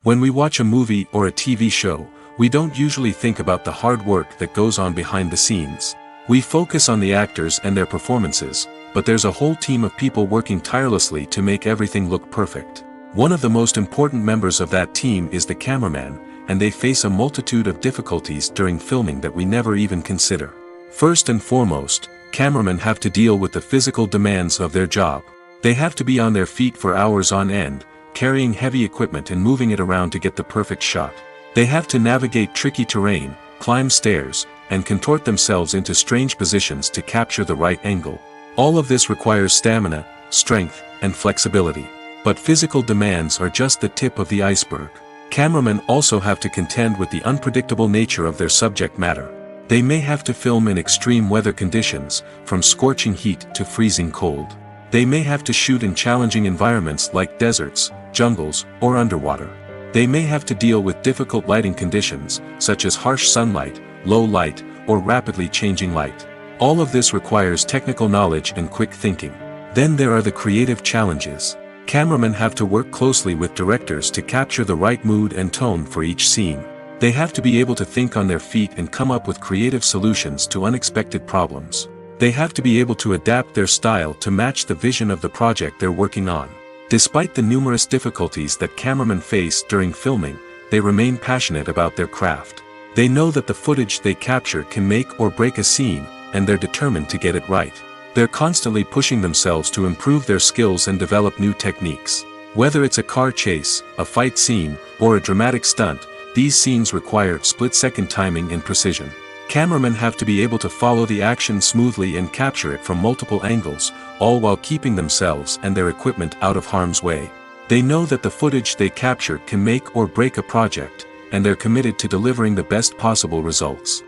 When we watch a movie or a TV show, we don't usually think about the hard work that goes on behind the scenes. We focus on the actors and their performances, but there's a whole team of people working tirelessly to make everything look perfect. One of the most important members of that team is the cameraman, and they face a multitude of difficulties during filming that we never even consider. First and foremost, cameramen have to deal with the physical demands of their job. They have to be on their feet for hours on end, carrying heavy equipment and moving it around to get the perfect shot. They have to navigate tricky terrain, climb stairs, and contort themselves into strange positions to capture the right angle. All of this requires stamina, strength, and flexibility. But physical demands are just the tip of the iceberg. Cameramen also have to contend with the unpredictable nature of their subject matter. They may have to film in extreme weather conditions, from scorching heat to freezing cold. They may have to shoot in challenging environments like deserts, jungles, or underwater. They may have to deal with difficult lighting conditions, such as harsh sunlight, low light, or rapidly changing light. All of this requires technical knowledge and quick thinking. Then there are the creative challenges. Cameramen have to work closely with directors to capture the right mood and tone for each scene. They have to be able to think on their feet and come up with creative solutions to unexpected problems. They have to be able to adapt their style to match the vision of the project they're working on. Despite the numerous difficulties that cameramen face during filming, they remain passionate about their craft. They know that the footage they capture can make or break a scene, and they're determined to get it right. They're constantly pushing themselves to improve their skills and develop new techniques. Whether it's a car chase, a fight scene, or a dramatic stunt, these scenes require split-second timing and precision. Cameramen have to be able to follow the action smoothly and capture it from multiple angles, all while keeping themselves and their equipment out of harm's way. They know that the footage they capture can make or break a project, and they're committed to delivering the best possible results.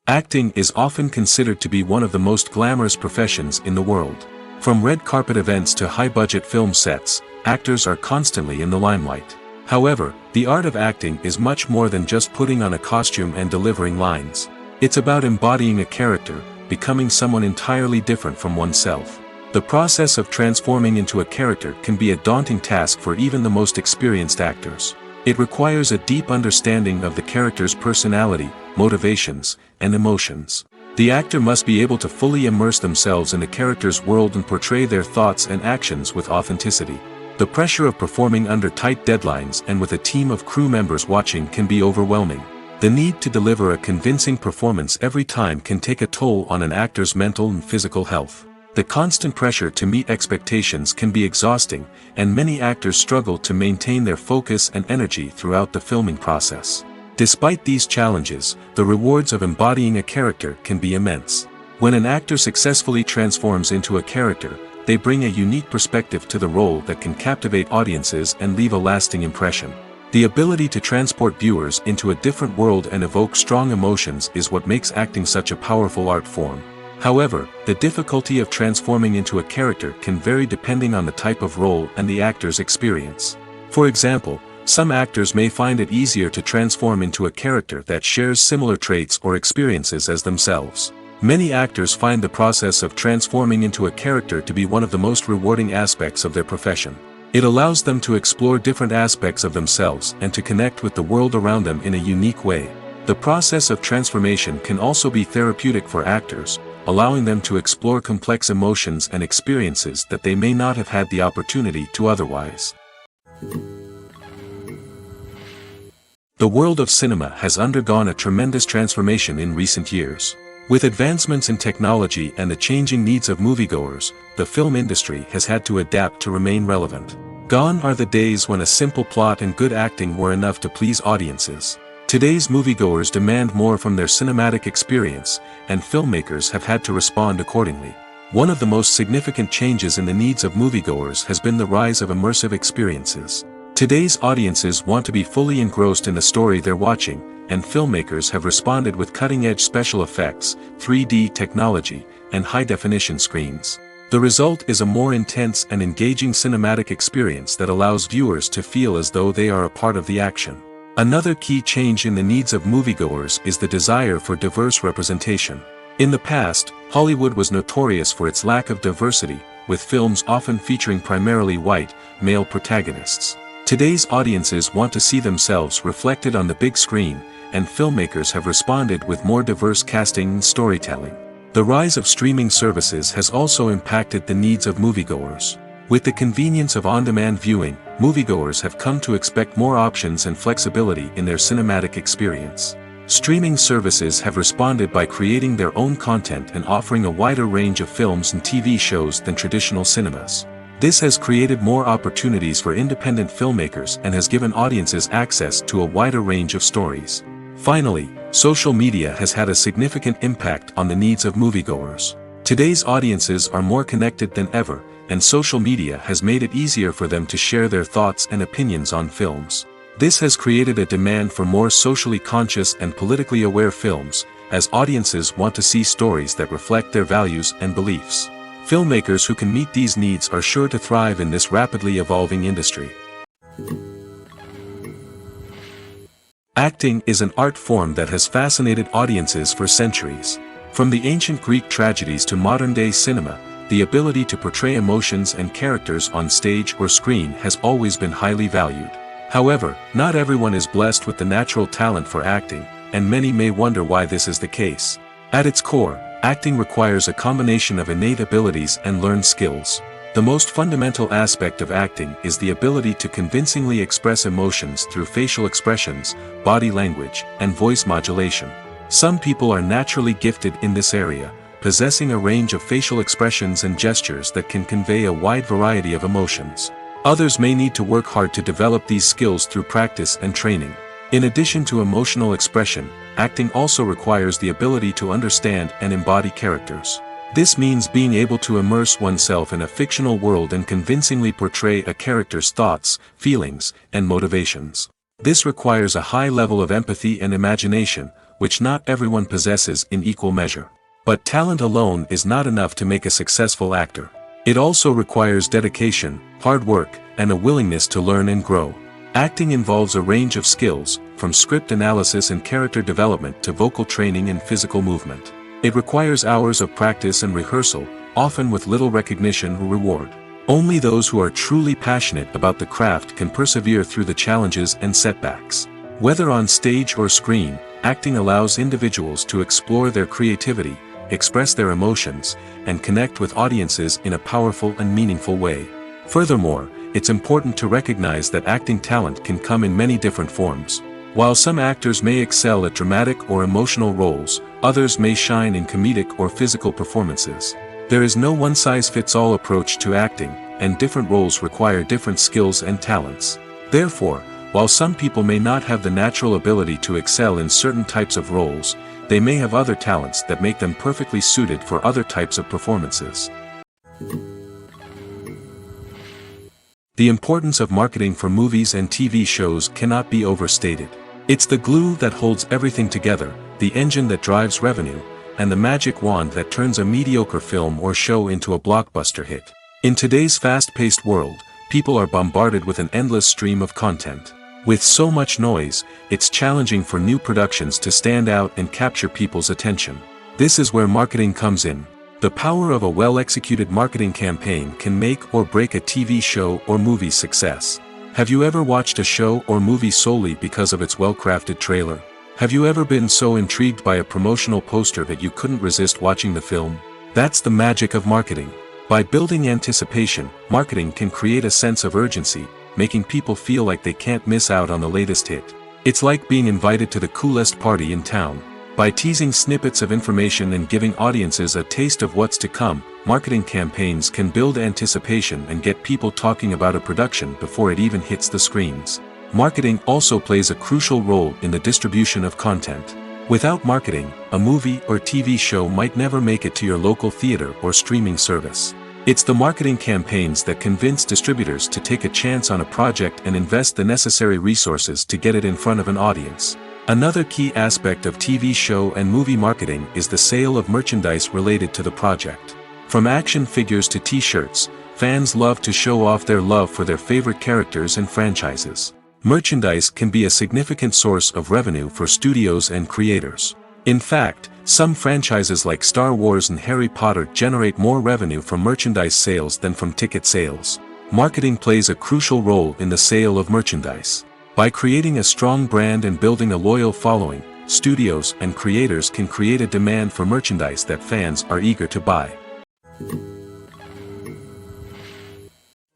Acting is often considered to be one of the most glamorous professions in the world. From red carpet events to high-budget film sets, actors are constantly in the limelight. However, the art of acting is much more than just putting on a costume and delivering lines. It's about embodying a character, becoming someone entirely different from oneself. The process of transforming into a character can be a daunting task for even the most experienced actors. It requires a deep understanding of the character's personality, motivations, and emotions. The actor must be able to fully immerse themselves in the character's world and portray their thoughts and actions with authenticity. The pressure of performing under tight deadlines and with a team of crew members watching can be overwhelming. The need to deliver a convincing performance every time can take a toll on an actor's mental and physical health. The constant pressure to meet expectations can be exhausting, and many actors struggle to maintain their focus and energy throughout the filming process. Despite these challenges, the rewards of embodying a character can be immense. When an actor successfully transforms into a character, they bring a unique perspective to the role that can captivate audiences and leave a lasting impression. The ability to transport viewers into a different world and evoke strong emotions is what makes acting such a powerful art form. However, the difficulty of transforming into a character can vary depending on the type of role and the actor's experience. For example, some actors may find it easier to transform into a character that shares similar traits or experiences as themselves. Many actors find the process of transforming into a character to be one of the most rewarding aspects of their profession. It allows them to explore different aspects of themselves and to connect with the world around them in a unique way. The process of transformation can also be therapeutic for actors, allowing them to explore complex emotions and experiences that they may not have had the opportunity to otherwise. The world of cinema has undergone a tremendous transformation in recent years. With advancements in technology and the changing needs of moviegoers, the film industry has had to adapt to remain relevant. Gone are the days when a simple plot and good acting were enough to please audiences. Today's moviegoers demand more from their cinematic experience, and filmmakers have had to respond accordingly. One of the most significant changes in the needs of moviegoers has been the rise of immersive experiences. Today's audiences want to be fully engrossed in the story they're watching, and filmmakers have responded with cutting-edge special effects, 3D technology, and high-definition screens. The result is a more intense and engaging cinematic experience that allows viewers to feel as though they are a part of the action. Another key change in the needs of moviegoers is the desire for diverse representation. In the past, Hollywood was notorious for its lack of diversity, with films often featuring primarily white, male protagonists. Today's audiences want to see themselves reflected on the big screen, and filmmakers have responded with more diverse casting and storytelling. The rise of streaming services has also impacted the needs of moviegoers. With the convenience of on-demand viewing, moviegoers have come to expect more options and flexibility in their cinematic experience. Streaming services have responded by creating their own content and offering a wider range of films and TV shows than traditional cinemas. This has created more opportunities for independent filmmakers and has given audiences access to a wider range of stories. Finally, social media has had a significant impact on the needs of moviegoers. Today's audiences are more connected than ever, and social media has made it easier for them to share their thoughts and opinions on films. This has created a demand for more socially conscious and politically aware films, as audiences want to see stories that reflect their values and beliefs. Filmmakers who can meet these needs are sure to thrive in this rapidly evolving industry. Acting is an art form that has fascinated audiences for centuries. From the ancient Greek tragedies to modern-day cinema, the ability to portray emotions and characters on stage or screen has always been highly valued. However, not everyone is blessed with the natural talent for acting, and many may wonder why this is the case. At its core, acting requires a combination of innate abilities and learned skills. The most fundamental aspect of acting is the ability to convincingly express emotions through facial expressions, body language, and voice modulation. Some people are naturally gifted in this area, possessing a range of facial expressions and gestures that can convey a wide variety of emotions. Others may need to work hard to develop these skills through practice and training. In addition to emotional expression, acting also requires the ability to understand and embody characters. This means being able to immerse oneself in a fictional world and convincingly portray a character's thoughts, feelings, and motivations. This requires a high level of empathy and imagination, which not everyone possesses in equal measure. But talent alone is not enough to make a successful actor. It also requires dedication, hard work, and a willingness to learn and grow. Acting involves a range of skills, from script analysis and character development to vocal training and physical movement. It requires hours of practice and rehearsal, often with little recognition or reward. Only those who are truly passionate about the craft can persevere through the challenges and setbacks. Whether on stage or screen, acting allows individuals to explore their creativity, express their emotions, and connect with audiences in a powerful and meaningful way. Furthermore, it's important to recognize that acting talent can come in many different forms. While some actors may excel at dramatic or emotional roles, others may shine in comedic or physical performances. There is no one-size-fits-all approach to acting, and different roles require different skills and talents. Therefore, while some people may not have the natural ability to excel in certain types of roles, they may have other talents that make them perfectly suited for other types of performances. The importance of marketing for movies and TV shows cannot be overstated. It's the glue that holds everything together, the engine that drives revenue, and the magic wand that turns a mediocre film or show into a blockbuster hit. In today's fast-paced world, people are bombarded with an endless stream of content. With so much noise, it's challenging for new productions to stand out and capture people's attention. This is where marketing comes in. The power of a well-executed marketing campaign can make or break a TV show or movie's success. Have you ever watched a show or movie solely because of its well-crafted trailer? Have you ever been so intrigued by a promotional poster that you couldn't resist watching the film? That's the magic of marketing. By building anticipation, marketing can create a sense of urgency, making people feel like they can't miss out on the latest hit. It's like being invited to the coolest party in town. By teasing snippets of information and giving audiences a taste of what's to come, marketing campaigns can build anticipation and get people talking about a production before it even hits the screens. Marketing also plays a crucial role in the distribution of content. Without marketing, a movie or TV show might never make it to your local theater or streaming service. It's the marketing campaigns that convince distributors to take a chance on a project and invest the necessary resources to get it in front of an audience. Another key aspect of TV show and movie marketing is the sale of merchandise related to the project. From action figures to t-shirts, fans love to show off their love for their favorite characters and franchises. Merchandise can be a significant source of revenue for studios and creators. In fact, some franchises like Star Wars and Harry Potter generate more revenue from merchandise sales than from ticket sales. Marketing plays a crucial role in the sale of merchandise. By creating a strong brand and building a loyal following, studios and creators can create a demand for merchandise that fans are eager to buy.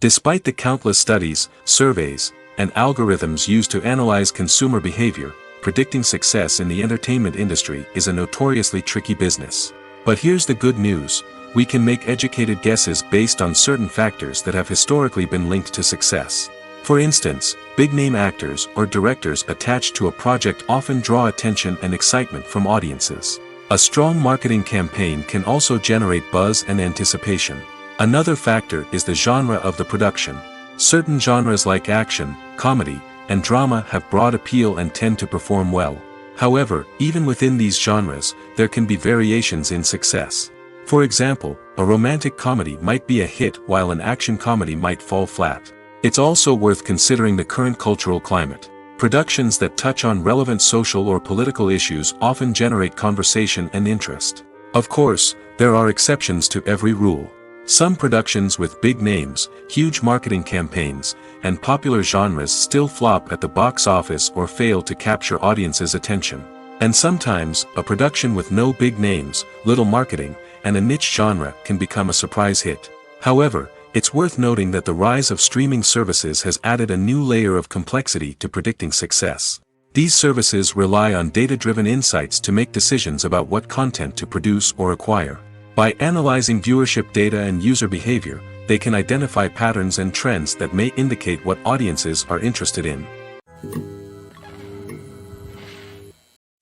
Despite the countless studies, surveys, and algorithms used to analyze consumer behavior, predicting success in the entertainment industry is a notoriously tricky business. But here's the good news: we can make educated guesses based on certain factors that have historically been linked to success. For instance, big-name actors or directors attached to a project often draw attention and excitement from audiences. A strong marketing campaign can also generate buzz and anticipation. Another factor is the genre of the production. Certain genres like action, comedy, and drama have broad appeal and tend to perform well. However, even within these genres, there can be variations in success. For example, a romantic comedy might be a hit while an action comedy might fall flat. It's also worth considering the current cultural climate. Productions that touch on relevant social or political issues often generate conversation and interest. Of course, there are exceptions to every rule. Some productions with big names, huge marketing campaigns, and popular genres still flop at the box office or fail to capture audiences' attention. And sometimes, a production with no big names, little marketing, and a niche genre can become a surprise hit. However, it's worth noting that the rise of streaming services has added a new layer of complexity to predicting success. These services rely on data-driven insights to make decisions about what content to produce or acquire. By analyzing viewership data and user behavior, they can identify patterns and trends that may indicate what audiences are interested in.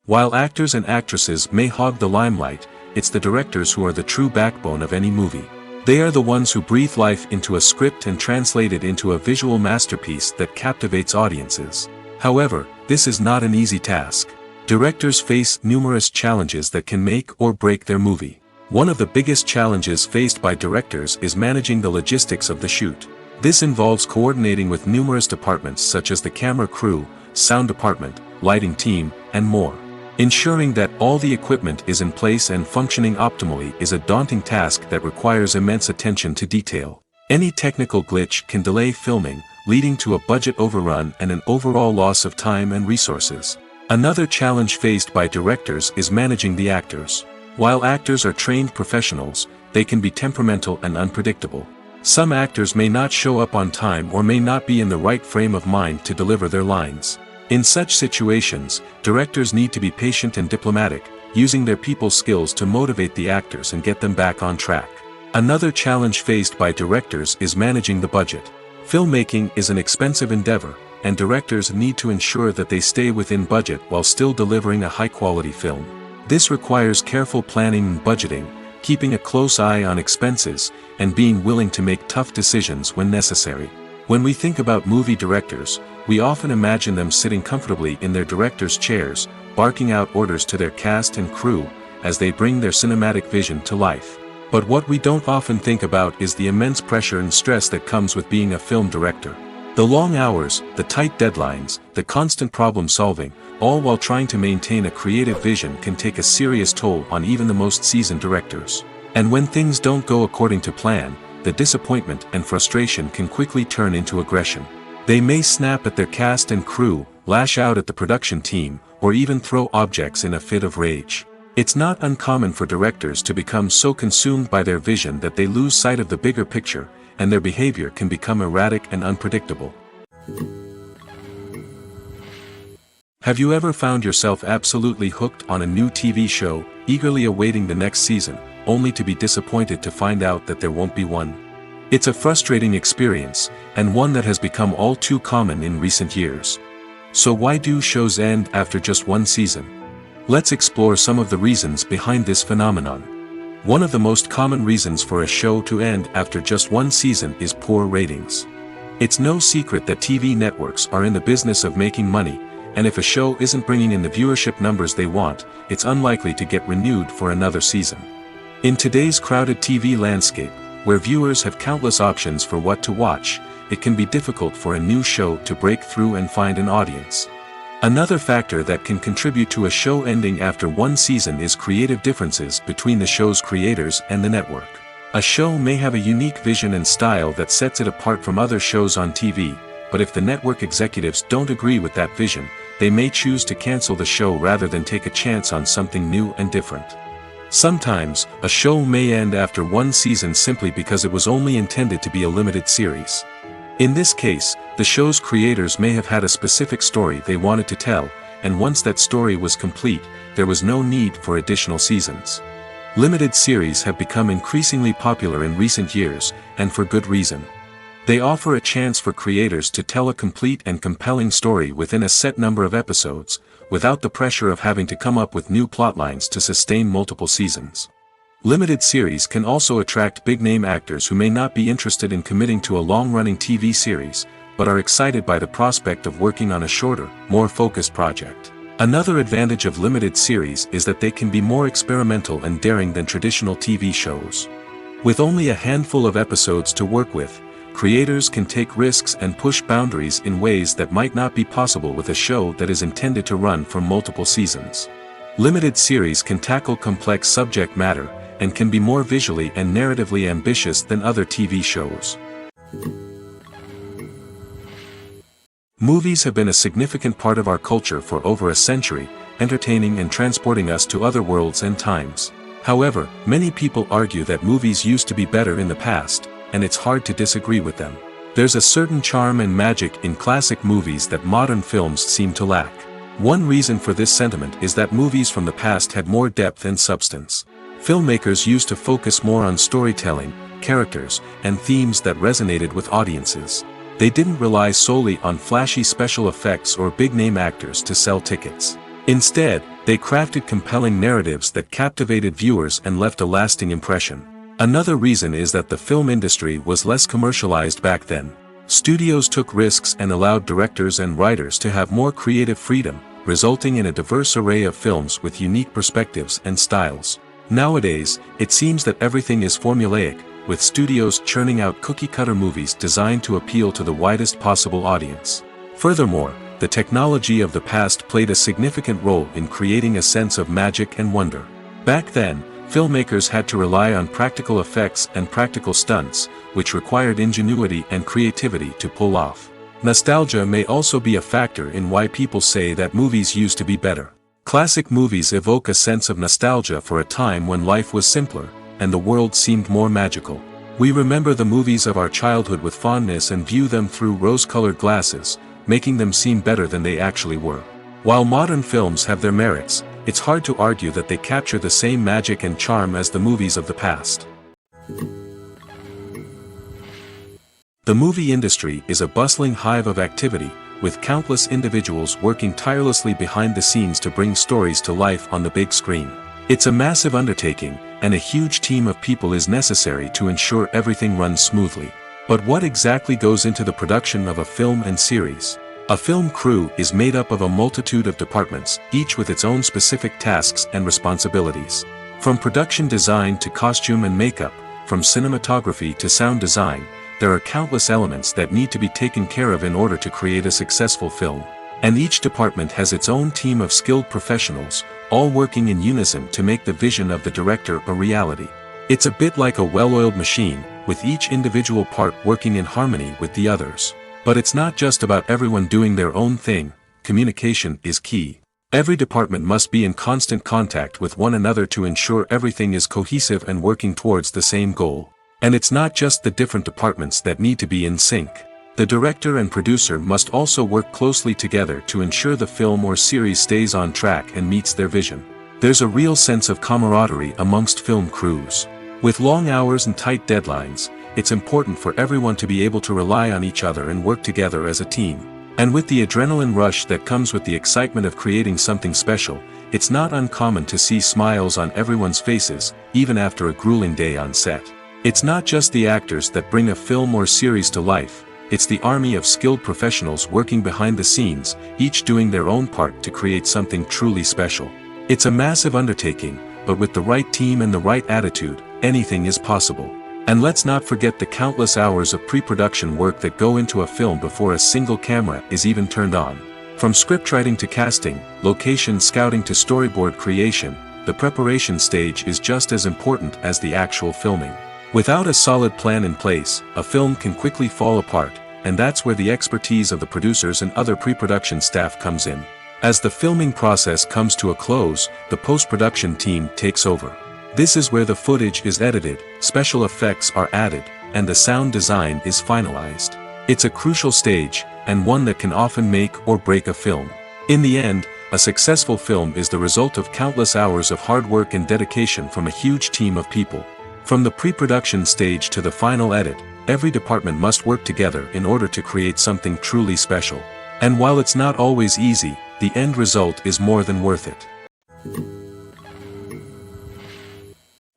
While actors and actresses may hog the limelight, it's the directors who are the true backbone of any movie. They are the ones who breathe life into a script and translate it into a visual masterpiece that captivates audiences. However, this is not an easy task. Directors face numerous challenges that can make or break their movie. One of the biggest challenges faced by directors is managing the logistics of the shoot. This involves coordinating with numerous departments such as the camera crew, sound department, lighting team, and more. Ensuring that all the equipment is in place and functioning optimally is a daunting task that requires immense attention to detail. Any technical glitch can delay filming, leading to a budget overrun and an overall loss of time and resources. Another challenge faced by directors is managing the actors. While actors are trained professionals, they can be temperamental and unpredictable. Some actors may not show up on time or may not be in the right frame of mind to deliver their lines. In such situations, directors need to be patient and diplomatic, using their people skills to motivate the actors and get them back on track. Another challenge faced by directors is managing the budget. Filmmaking is an expensive endeavor, and directors need to ensure that they stay within budget while still delivering a high-quality film. This requires careful planning and budgeting, keeping a close eye on expenses, and being willing to make tough decisions when necessary. When we think about movie directors, we often imagine them sitting comfortably in their director's chairs, barking out orders to their cast and crew, as they bring their cinematic vision to life. But what we don't often think about is the immense pressure and stress that comes with being a film director. The long hours, the tight deadlines, the constant problem solving, all while trying to maintain a creative vision can take a serious toll on even the most seasoned directors. And when things don't go according to plan, the disappointment and frustration can quickly turn into aggression. They may snap at their cast and crew, lash out at the production team, or even throw objects in a fit of rage. It's not uncommon for directors to become so consumed by their vision that they lose sight of the bigger picture, and their behavior can become erratic and unpredictable. Have you ever found yourself absolutely hooked on a new TV show, eagerly awaiting the next season, only to be disappointed to find out that there won't be one? It's a frustrating experience, and one that has become all too common in recent years. So why do shows end after just one season? Let's explore some of the reasons behind this phenomenon. One of the most common reasons for a show to end after just one season is poor ratings. It's no secret that TV networks are in the business of making money, and if a show isn't bringing in the viewership numbers they want, it's unlikely to get renewed for another season. In today's crowded TV landscape, where viewers have countless options for what to watch, it can be difficult for a new show to break through and find an audience. Another factor that can contribute to a show ending after one season is creative differences between the show's creators and the network. A show may have a unique vision and style that sets it apart from other shows on TV, but if the network executives don't agree with that vision, they may choose to cancel the show rather than take a chance on something new and different. Sometimes, a show may end after one season simply because it was only intended to be a limited series. In this case, the show's creators may have had a specific story they wanted to tell, and once that story was complete, there was no need for additional seasons. Limited series have become increasingly popular in recent years, and for good reason. They offer a chance for creators to tell a complete and compelling story within a set number of episodes, without the pressure of having to come up with new plotlines to sustain multiple seasons. Limited series can also attract big-name actors who may not be interested in committing to a long-running TV series, but are excited by the prospect of working on a shorter, more focused project. Another advantage of limited series is that they can be more experimental and daring than traditional TV shows. With only a handful of episodes to work with, creators can take risks and push boundaries in ways that might not be possible with a show that is intended to run for multiple seasons. Limited series can tackle complex subject matter, and can be more visually and narratively ambitious than other TV shows. Movies have been a significant part of our culture for over a century, entertaining and transporting us to other worlds and times. However, many people argue that movies used to be better in the past, and it's hard to disagree with them. There's a certain charm and magic in classic movies that modern films seem to lack. One reason for this sentiment is that movies from the past had more depth and substance. Filmmakers used to focus more on storytelling, characters, and themes that resonated with audiences. They didn't rely solely on flashy special effects or big-name actors to sell tickets. Instead, they crafted compelling narratives that captivated viewers and left a lasting impression. Another reason is that the film industry was less commercialized back then. Studios took risks and allowed directors and writers to have more creative freedom, resulting in a diverse array of films with unique perspectives and styles. Nowadays, it seems that everything is formulaic, with studios churning out cookie-cutter movies designed to appeal to the widest possible audience. Furthermore, the technology of the past played a significant role in creating a sense of magic and wonder. Back then, filmmakers had to rely on practical effects and practical stunts, which required ingenuity and creativity to pull off. Nostalgia may also be a factor in why people say that movies used to be better. Classic movies evoke a sense of nostalgia for a time when life was simpler, and the world seemed more magical. We remember the movies of our childhood with fondness and view them through rose-colored glasses, making them seem better than they actually were. While modern films have their merits, it's hard to argue that they capture the same magic and charm as the movies of the past. The movie industry is a bustling hive of activity, with countless individuals working tirelessly behind the scenes to bring stories to life on the big screen. It's a massive undertaking, and a huge team of people is necessary to ensure everything runs smoothly. But what exactly goes into the production of a film and series? A film crew is made up of a multitude of departments, each with its own specific tasks and responsibilities. From production design to costume and makeup, from cinematography to sound design, there are countless elements that need to be taken care of in order to create a successful film. And each department has its own team of skilled professionals, all working in unison to make the vision of the director a reality. It's a bit like a well-oiled machine, with each individual part working in harmony with the others. But it's not just about everyone doing their own thing. Communication is key. Every department must be in constant contact with one another to ensure everything is cohesive and working towards the same goal. And it's not just the different departments that need to be in sync. The director and producer must also work closely together to ensure the film or series stays on track and meets their vision. There's a real sense of camaraderie amongst film crews. With long hours and tight deadlines, it's important for everyone to be able to rely on each other and work together as a team. And with the adrenaline rush that comes with the excitement of creating something special, it's not uncommon to see smiles on everyone's faces, even after a grueling day on set. It's not just the actors that bring a film or series to life. It's the army of skilled professionals working behind the scenes, each doing their own part to create something truly special. It's a massive undertaking, but with the right team and the right attitude, anything is possible. And let's not forget the countless hours of pre-production work that go into a film before a single camera is even turned on. From scriptwriting to casting, location scouting to storyboard creation, the preparation stage is just as important as the actual filming. Without a solid plan in place, a film can quickly fall apart, and that's where the expertise of the producers and other pre-production staff comes in. As the filming process comes to a close, the post-production team takes over. This is where the footage is edited, special effects are added, and the sound design is finalized. It's a crucial stage, and one that can often make or break a film. In the end, A successful film is the result of countless hours of hard work and dedication from a huge team of people. From the pre-production stage to the final edit, every department must work together in order to create something truly special. And while it's not always easy, the end result is more than worth it.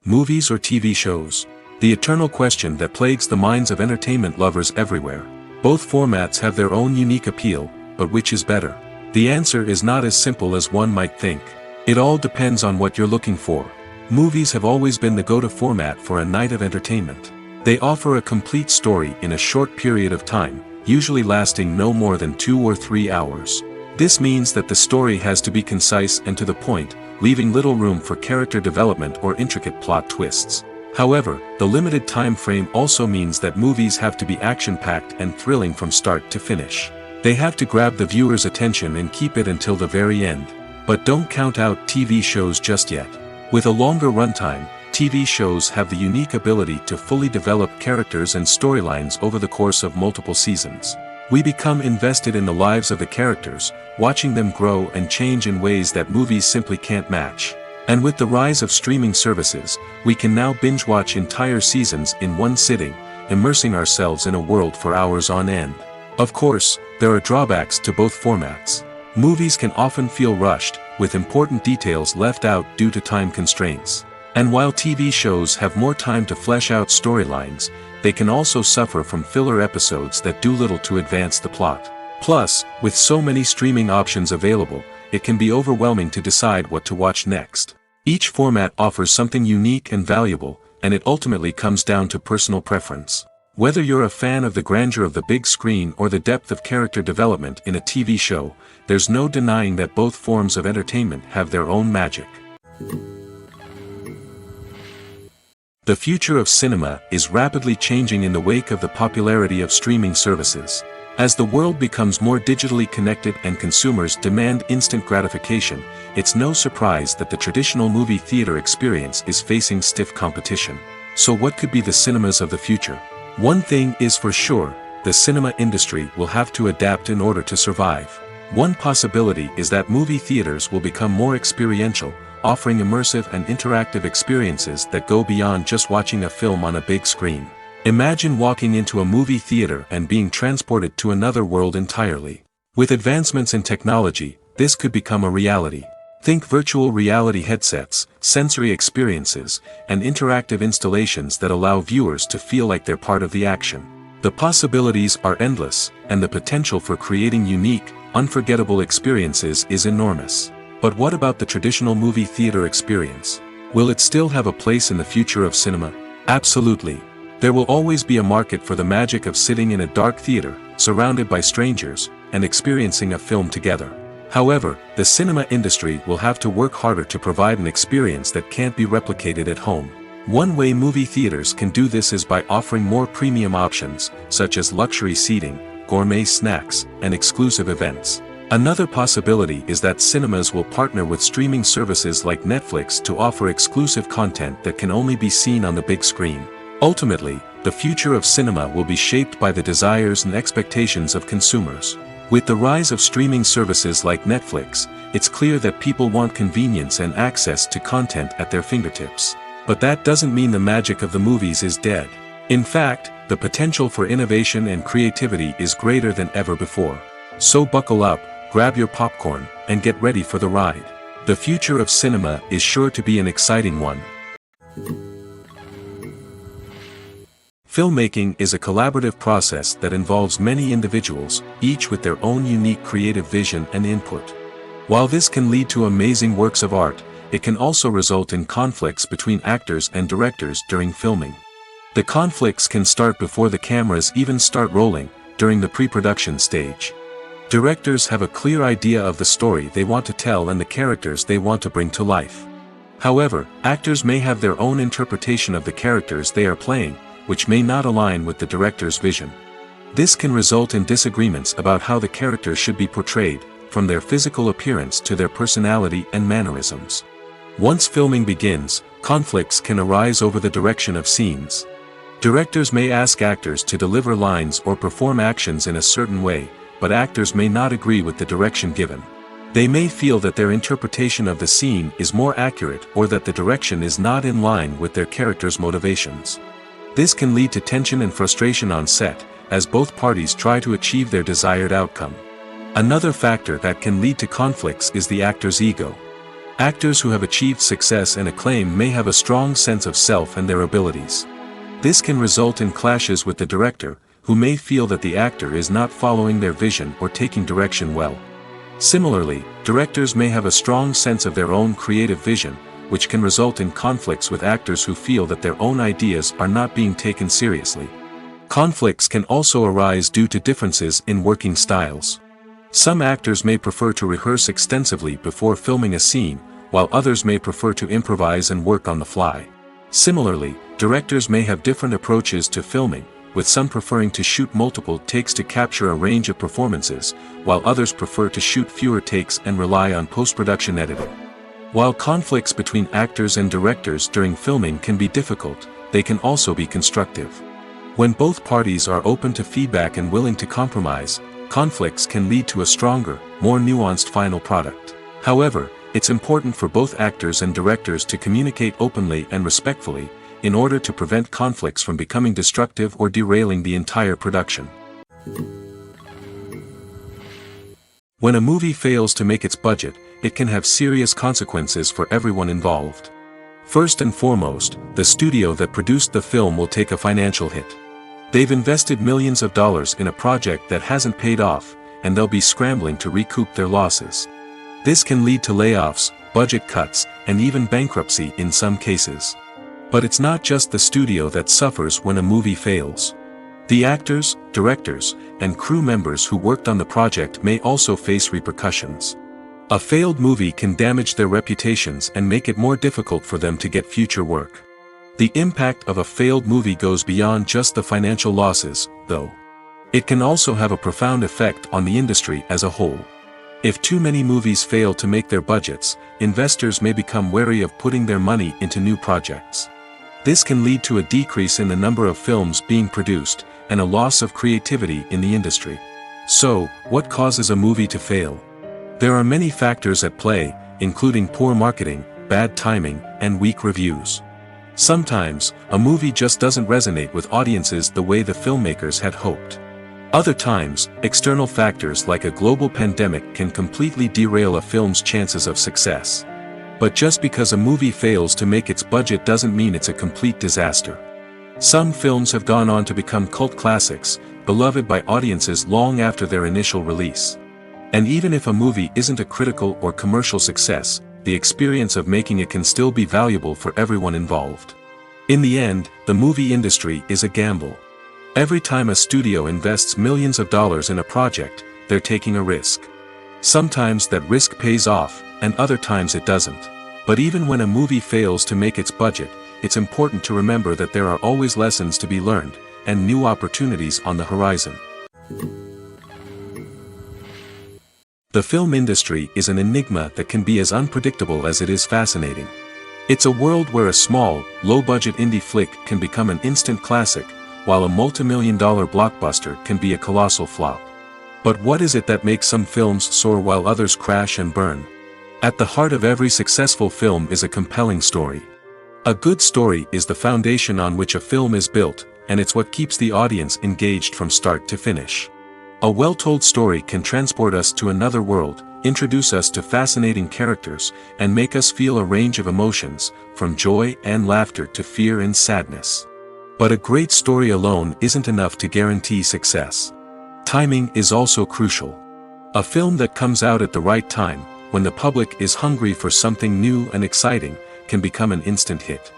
Movies or TV shows? The eternal question that plagues the minds of entertainment lovers everywhere. Both formats have their own unique appeal, but which is better? The answer is not as simple as one might think. It all depends on what you're looking for. Movies have always been the go-to format for a night of entertainment. They offer a complete story in a short period of time, usually lasting no more than 2 or 3 hours. This means that the story has to be concise and to the point, leaving little room for character development or intricate plot twists. However, the limited time frame also means that movies have to be action-packed and thrilling from start to finish. They have to grab the viewer's attention and keep it until the very end. But don't count out TV shows just yet. With a longer runtime, TV shows have the unique ability to fully develop characters and storylines over the course of multiple seasons. We become invested in the lives of the characters, watching them grow and change in ways that movies simply can't match. And with the rise of streaming services, we can now binge-watch entire seasons in one sitting, immersing ourselves in a world for hours on end. Of course, there are drawbacks to both formats. Movies can often feel rushed, with important details left out due to time constraints. And while TV shows have more time to flesh out storylines, they can also suffer from filler episodes that do little to advance the plot. Plus, with so many streaming options available, it can be overwhelming to decide what to watch next. Each format offers something unique and valuable, and it ultimately comes down to personal preference. Whether you're a fan of the grandeur of the big screen or the depth of character development in a TV show, there's no denying that both forms of entertainment have their own magic. The future of cinema is rapidly changing in the wake of the popularity of streaming services. As the world becomes more digitally connected and consumers demand instant gratification, it's no surprise that the traditional movie theater experience is facing stiff competition. So what could be the cinemas of the future? One thing is for sure, the cinema industry will have to adapt in order to survive. One possibility is that movie theaters will become more experiential, offering immersive and interactive experiences that go beyond just watching a film on a big screen. Imagine walking into a movie theater and being transported to another world entirely. With advancements in technology, this could become a reality. Think virtual reality headsets, sensory experiences, and interactive installations that allow viewers to feel like they're part of the action. The possibilities are endless, and the potential for creating unique, unforgettable experiences is enormous. But what about the traditional movie theater experience? Will it still have a place in the future of cinema? Absolutely. There will always be a market for the magic of sitting in a dark theater, surrounded by strangers, and experiencing a film together. However, the cinema industry will have to work harder to provide an experience that can't be replicated at home. One way movie theaters can do this is by offering more premium options, such as luxury seating, gourmet snacks, and exclusive events. Another possibility is that cinemas will partner with streaming services like Netflix to offer exclusive content that can only be seen on the big screen. Ultimately, the future of cinema will be shaped by the desires and expectations of consumers. With the rise of streaming services like Netflix, it's clear that people want convenience and access to content at their fingertips. But that doesn't mean the magic of the movies is dead. In fact, the potential for innovation and creativity is greater than ever before. So buckle up, grab your popcorn, and get ready for the ride. The future of cinema is sure to be an exciting one. Filmmaking is a collaborative process that involves many individuals, each with their own unique creative vision and input. While this can lead to amazing works of art, it can also result in conflicts between actors and directors during filming. The conflicts can start before the cameras even start rolling, during the pre-production stage. Directors have a clear idea of the story they want to tell and the characters they want to bring to life. However, actors may have their own interpretation of the characters they are playing, which may not align with the director's vision. This can result in disagreements about how the characters should be portrayed, from their physical appearance to their personality and mannerisms. Once filming begins, conflicts can arise over the direction of scenes. Directors may ask actors to deliver lines or perform actions in a certain way, but actors may not agree with the direction given. They may feel that their interpretation of the scene is more accurate or that the direction is not in line with their character's motivations. This can lead to tension and frustration on set, as both parties try to achieve their desired outcome. Another factor that can lead to conflicts is the actor's ego. Actors who have achieved success and acclaim may have a strong sense of self and their abilities. This can result in clashes with the director, who may feel that the actor is not following their vision or taking direction well. Similarly, directors may have a strong sense of their own creative vision, which can result in conflicts with actors who feel that their own ideas are not being taken seriously. Conflicts can also arise due to differences in working styles. Some actors may prefer to rehearse extensively before filming a scene, while others may prefer to improvise and work on the fly. Similarly, directors may have different approaches to filming, with some preferring to shoot multiple takes to capture a range of performances, while others prefer to shoot fewer takes and rely on post-production editing. While conflicts between actors and directors during filming can be difficult, they can also be constructive. When both parties are open to feedback and willing to compromise, conflicts can lead to a stronger, more nuanced final product. However, it's important for both actors and directors to communicate openly and respectfully, in order to prevent conflicts from becoming destructive or derailing the entire production. When a movie fails to make its budget, it can have serious consequences for everyone involved. First and foremost, the studio that produced the film will take a financial hit. They've invested millions of dollars in a project that hasn't paid off, and they'll be scrambling to recoup their losses. This can lead to layoffs, budget cuts, and even bankruptcy in some cases. But it's not just the studio that suffers when a movie fails. The actors, directors, and crew members who worked on the project may also face repercussions. A failed movie can damage their reputations and make it more difficult for them to get future work. The impact of a failed movie goes beyond just the financial losses, though. It can also have a profound effect on the industry as a whole. If too many movies fail to make their budgets, investors may become wary of putting their money into new projects. This can lead to a decrease in the number of films being produced, and a loss of creativity in the industry. So, what causes a movie to fail? There are many factors at play, including poor marketing, bad timing, and weak reviews. Sometimes, a movie just doesn't resonate with audiences the way the filmmakers had hoped. Other times, external factors like a global pandemic can completely derail a film's chances of success. But just because a movie fails to make its budget doesn't mean it's a complete disaster. Some films have gone on to become cult classics, beloved by audiences long after their initial release. And even if a movie isn't a critical or commercial success, the experience of making it can still be valuable for everyone involved. In the end, the movie industry is a gamble. Every time a studio invests millions of dollars in a project, they're taking a risk. Sometimes that risk pays off, and other times it doesn't. But even when a movie fails to make its budget, it's important to remember that there are always lessons to be learned, and new opportunities on the horizon. The film industry is an enigma that can be as unpredictable as it is fascinating. It's a world where a small, low-budget indie flick can become an instant classic, while a multi-million-dollar blockbuster can be a colossal flop. But what is it that makes some films soar while others crash and burn? At the heart of every successful film is a compelling story. A good story is the foundation on which a film is built, and it's what keeps the audience engaged from start to finish. A well-told story can transport us to another world, introduce us to fascinating characters, and make us feel a range of emotions, from joy and laughter to fear and sadness. But a great story alone isn't enough to guarantee success. Timing is also crucial. A film that comes out at the right time, when the public is hungry for something new and exciting, can become an instant hit.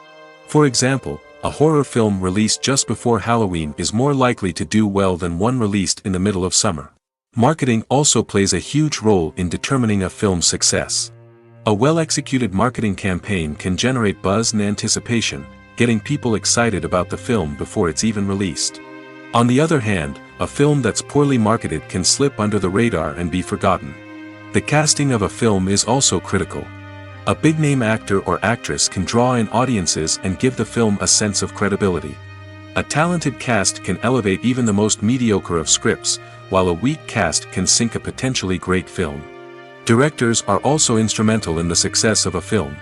For example, a horror film released just before Halloween is more likely to do well than one released in the middle of summer. Marketing also plays a huge role in determining a film's success. A well-executed marketing campaign can generate buzz and anticipation, getting people excited about the film before it's even released. On the other hand, a film that's poorly marketed can slip under the radar and be forgotten. The casting of a film is also critical. A big-name actor or actress can draw in audiences and give the film a sense of credibility. A talented cast can elevate even the most mediocre of scripts, while a weak cast can sink a potentially great film. Directors are also instrumental in the success of a film.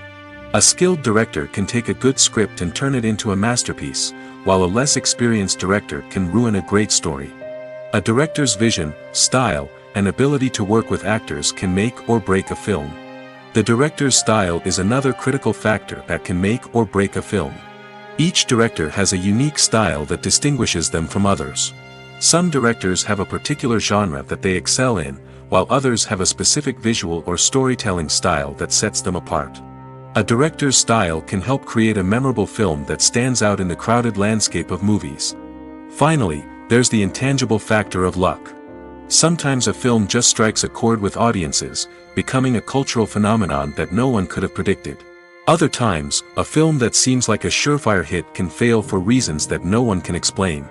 A skilled director can take a good script and turn it into a masterpiece, while a less experienced director can ruin a great story. A director's vision, style, and ability to work with actors can make or break a film. The director's style is another critical factor that can make or break a film. Each director has a unique style that distinguishes them from others. Some directors have a particular genre that they excel in, while others have a specific visual or storytelling style that sets them apart. A director's style can help create a memorable film that stands out in the crowded landscape of movies. Finally, there's the intangible factor of luck. Sometimes a film just strikes a chord with audiences, becoming a cultural phenomenon that no one could have predicted. Other times, a film that seems like a surefire hit can fail for reasons that no one can explain.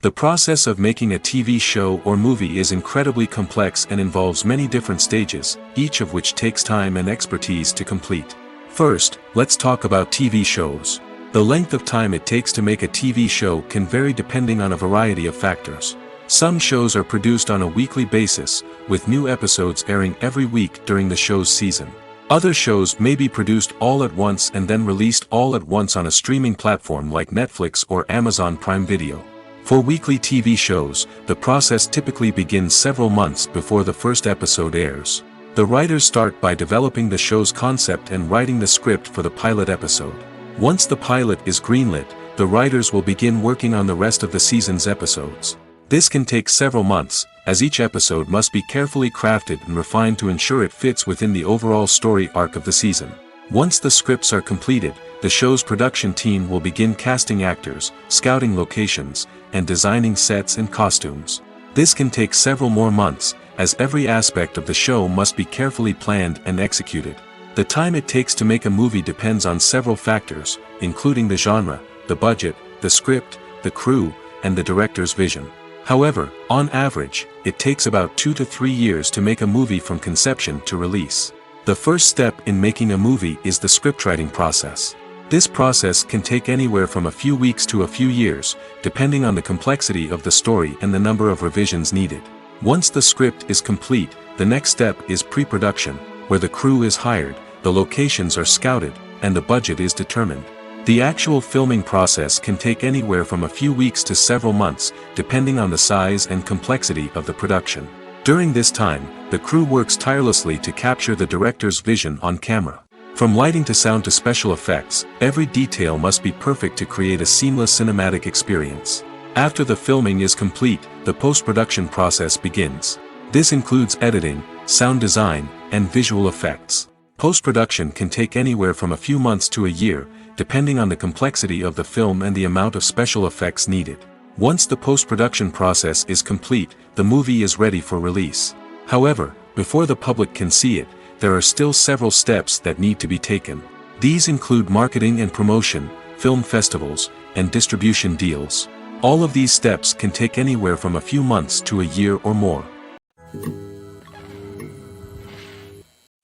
The process of making a TV show or movie is incredibly complex and involves many different stages, each of which takes time and expertise to complete. First, let's talk about TV shows. The length of time it takes to make a TV show can vary depending on a variety of factors. Some shows are produced on a weekly basis, with new episodes airing every week during the show's season. Other shows may be produced all at once and then released all at once on a streaming platform like Netflix or Amazon Prime Video. For weekly TV shows, the process typically begins several months before the first episode airs. The writers start by developing the show's concept and writing the script for the pilot episode. Once the pilot is greenlit, the writers will begin working on the rest of the season's episodes. This can take several months, as each episode must be carefully crafted and refined to ensure it fits within the overall story arc of the season. Once the scripts are completed, the show's production team will begin casting actors, scouting locations, and designing sets and costumes. This can take several more months, as every aspect of the show must be carefully planned and executed. The time it takes to make a movie depends on several factors, including the genre, the budget, the script, the crew, and the director's vision. However, on average, it takes about 2 to 3 years to make a movie from conception to release. The first step in making a movie is the scriptwriting process. This process can take anywhere from a few weeks to a few years, depending on the complexity of the story and the number of revisions needed. Once the script is complete, the next step is pre-production, where the crew is hired, the locations are scouted, and the budget is determined. The actual filming process can take anywhere from a few weeks to several months, depending on the size and complexity of the production. During this time, the crew works tirelessly to capture the director's vision on camera. From lighting to sound to special effects, every detail must be perfect to create a seamless cinematic experience. After the filming is complete, the post-production process begins. This includes editing, sound design, and visual effects. Post-production can take anywhere from a few months to a year, depending on the complexity of the film and the amount of special effects needed. Once the post-production process is complete, the movie is ready for release. However, before the public can see it, there are still several steps that need to be taken. These include marketing and promotion, film festivals, and distribution deals. All of these steps can take anywhere from a few months to a year or more.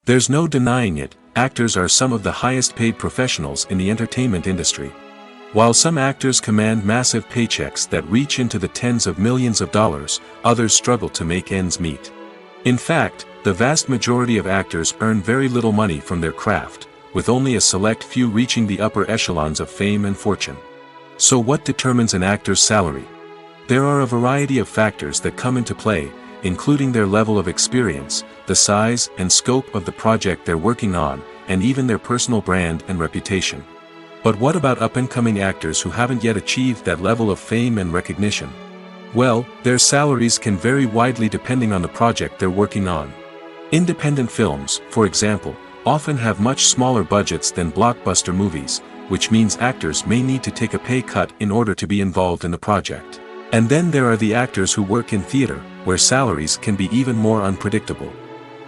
There's no denying it, actors are some of the highest paid professionals in the entertainment industry. While some actors command massive paychecks that reach into the tens of millions of dollars, others struggle to make ends meet. In fact, the vast majority of actors earn very little money from their craft, with only a select few reaching the upper echelons of fame and fortune. So what determines an actor's salary? There are a variety of factors that come into play, including their level of experience, the size and scope of the project they're working on, and even their personal brand and reputation. But what about up-and-coming actors who haven't yet achieved that level of fame and recognition? Well, their salaries can vary widely depending on the project they're working on. Independent films, for example, often have much smaller budgets than blockbuster movies, which means actors may need to take a pay cut in order to be involved in the project. And then there are the actors who work in theater, where salaries can be even more unpredictable.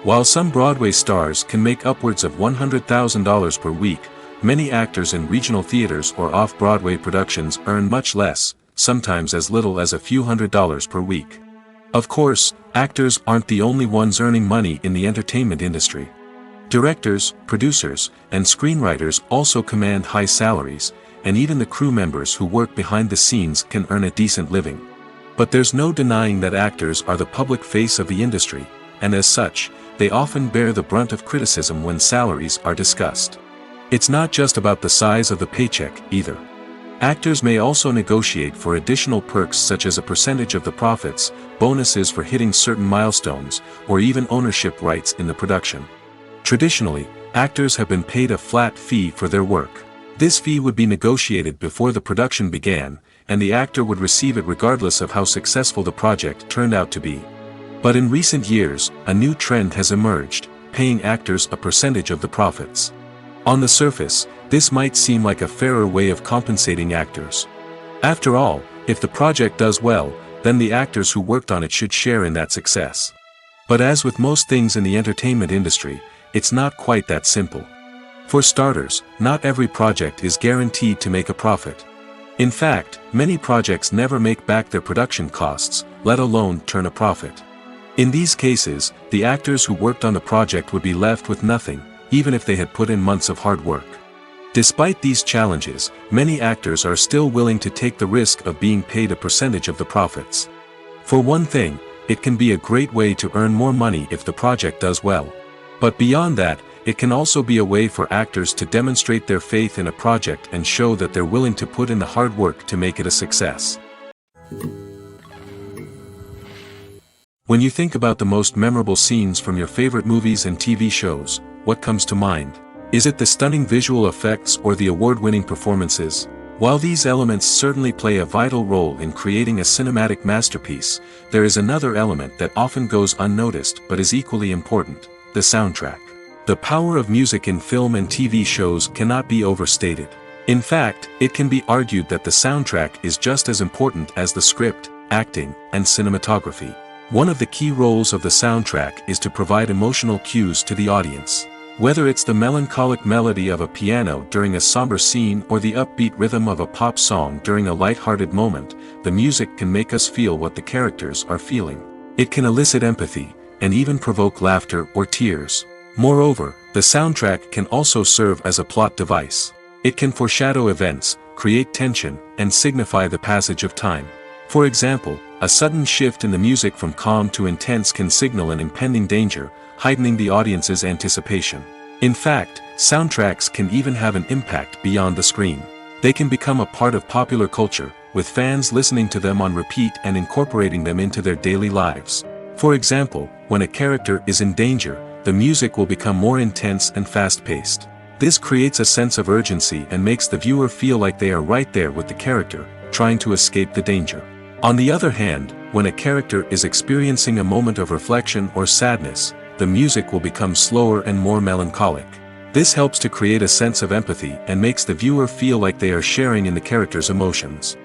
While some Broadway stars can make upwards of $100,000 per week, many actors in regional theaters or off-Broadway productions earn much less, sometimes as little as a few $100s per week. Of course, actors aren't the only ones earning money in the entertainment industry. Directors, producers, and screenwriters also command high salaries, and even the crew members who work behind the scenes can earn a decent living. But there's no denying that actors are the public face of the industry, and as such, they often bear the brunt of criticism when salaries are discussed. It's not just about the size of the paycheck, either. Actors may also negotiate for additional perks such as a percentage of the profits, bonuses for hitting certain milestones, or even ownership rights in the production. Traditionally, actors have been paid a flat fee for their work. This fee would be negotiated before the production began, and the actor would receive it regardless of how successful the project turned out to be. But in recent years, a new trend has emerged, paying actors a percentage of the profits. On the surface, this might seem like a fairer way of compensating actors. After all, if the project does well, then the actors who worked on it should share in that success. But as with most things in the entertainment industry, it's not quite that simple. For starters, not every project is guaranteed to make a profit. In fact, many projects never make back their production costs, let alone turn a profit. In these cases, the actors who worked on the project would be left with nothing, even if they had put in months of hard work. Despite these challenges, many actors are still willing to take the risk of being paid a percentage of the profits. For one thing, it can be a great way to earn more money if the project does well. But beyond that, it can also be a way for actors to demonstrate their faith in a project and show that they're willing to put in the hard work to make it a success. When you think about the most memorable scenes from your favorite movies and TV shows, what comes to mind? Is it the stunning visual effects or the award-winning performances? While these elements certainly play a vital role in creating a cinematic masterpiece, there is another element that often goes unnoticed but is equally important: the soundtrack. The power of music in film and TV shows cannot be overstated. In fact, it can be argued that the soundtrack is just as important as the script, acting, and cinematography. One of the key roles of the soundtrack is to provide emotional cues to the audience. Whether it's the melancholic melody of a piano during a somber scene or the upbeat rhythm of a pop song during a light-hearted moment, the music can make us feel what the characters are feeling. It can elicit empathy, and even provoke laughter or tears. Moreover, the soundtrack can also serve as a plot device. It can foreshadow events, create tension, and signify the passage of time. For example, a sudden shift in the music from calm to intense can signal an impending danger, heightening the audience's anticipation. In fact, soundtracks can even have an impact beyond the screen. They can become a part of popular culture, with fans listening to them on repeat and incorporating them into their daily lives. For example, when a character is in danger, the music will become more intense and fast-paced. This creates a sense of urgency and makes the viewer feel like they are right there with the character, trying to escape the danger. On the other hand, when a character is experiencing a moment of reflection or sadness, the music will become slower and more melancholic. This helps to create a sense of empathy and makes the viewer feel like they are sharing in the character's emotions.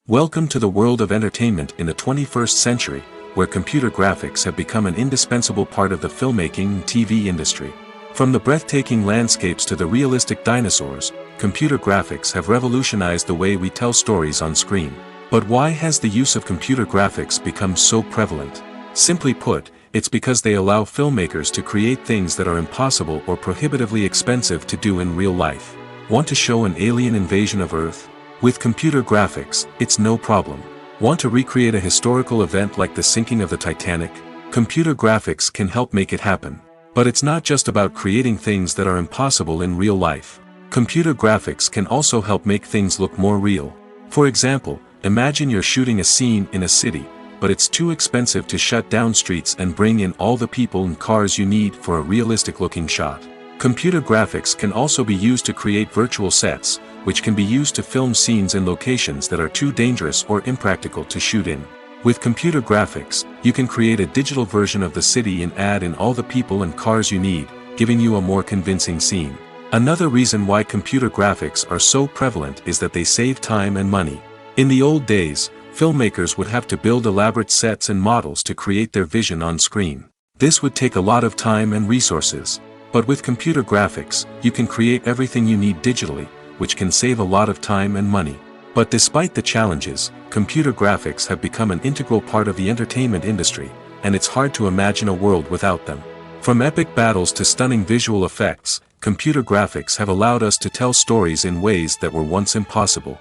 Welcome to the world of entertainment in the 21st century, where computer graphics have become an indispensable part of the filmmaking and TV industry. From the breathtaking landscapes to the realistic dinosaurs, computer graphics have revolutionized the way we tell stories on screen. But why has the use of computer graphics become so prevalent? Simply put, it's because they allow filmmakers to create things that are impossible or prohibitively expensive to do in real life. Want to show an alien invasion of Earth? With computer graphics, it's no problem. Want to recreate a historical event like the sinking of the Titanic? Computer graphics can help make it happen. But it's not just about creating things that are impossible in real life. Computer graphics can also help make things look more real. For example, imagine you're shooting a scene in a city, but it's too expensive to shut down streets and bring in all the people and cars you need for a realistic-looking shot. Computer graphics can also be used to create virtual sets, which can be used to film scenes in locations that are too dangerous or impractical to shoot in. With computer graphics, you can create a digital version of the city and add in all the people and cars you need, giving you a more convincing scene. Another reason why computer graphics are so prevalent is that they save time and money. In the old days, filmmakers would have to build elaborate sets and models to create their vision on screen. This would take a lot of time and resources. But with computer graphics, you can create everything you need digitally, which can save a lot of time and money. But despite the challenges, computer graphics have become an integral part of the entertainment industry, and it's hard to imagine a world without them. From epic battles to stunning visual effects, computer graphics have allowed us to tell stories in ways that were once impossible.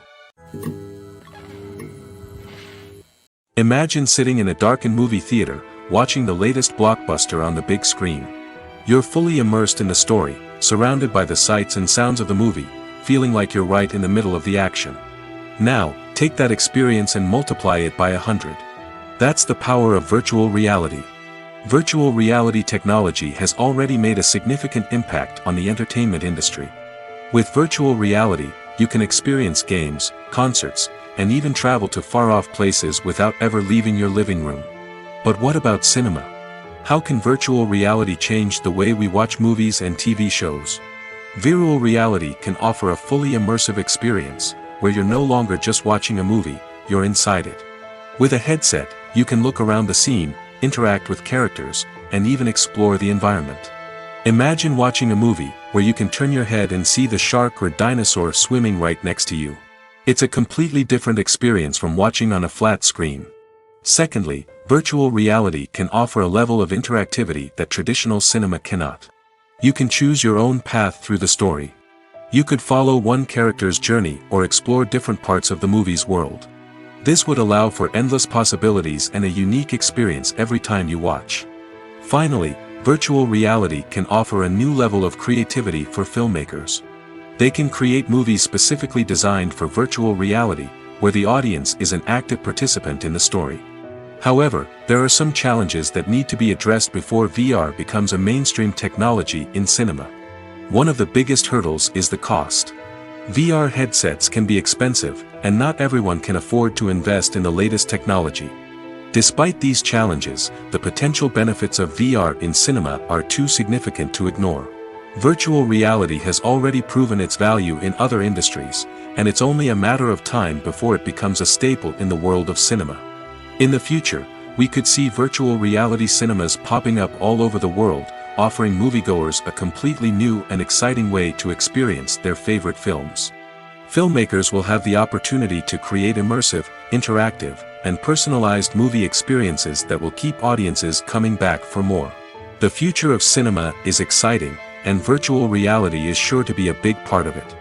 Imagine sitting in a darkened movie theater, watching the latest blockbuster on the big screen. You're fully immersed in the story, surrounded by the sights and sounds of the movie, feeling like you're right in the middle of the action. Now, take that experience and multiply it by 100. That's the power of virtual reality. Virtual reality technology has already made a significant impact on the entertainment industry. With virtual reality, you can experience games, concerts, and even travel to far-off places without ever leaving your living room. But what about cinema? How can virtual reality change the way we watch movies and TV shows? Virtual reality can offer a fully immersive experience, where you're no longer just watching a movie, you're inside it. With a headset, you can look around the scene, interact with characters, and even explore the environment. Imagine watching a movie, where you can turn your head and see the shark or dinosaur swimming right next to you. It's a completely different experience from watching on a flat screen. Secondly, virtual reality can offer a level of interactivity that traditional cinema cannot. You can choose your own path through the story. You could follow one character's journey or explore different parts of the movie's world. This would allow for endless possibilities and a unique experience every time you watch. Finally, virtual reality can offer a new level of creativity for filmmakers. They can create movies specifically designed for virtual reality, where the audience is an active participant in the story. However, there are some challenges that need to be addressed before VR becomes a mainstream technology in cinema. One of the biggest hurdles is the cost. VR headsets can be expensive, and not everyone can afford to invest in the latest technology. Despite these challenges, the potential benefits of VR in cinema are too significant to ignore. Virtual reality has already proven its value in other industries, and it's only a matter of time before it becomes a staple in the world of cinema. In the future, we could see virtual reality cinemas popping up all over the world, offering moviegoers a completely new and exciting way to experience their favorite films. Filmmakers will have the opportunity to create immersive, interactive, and personalized movie experiences that will keep audiences coming back for more. The future of cinema is exciting, and virtual reality is sure to be a big part of it.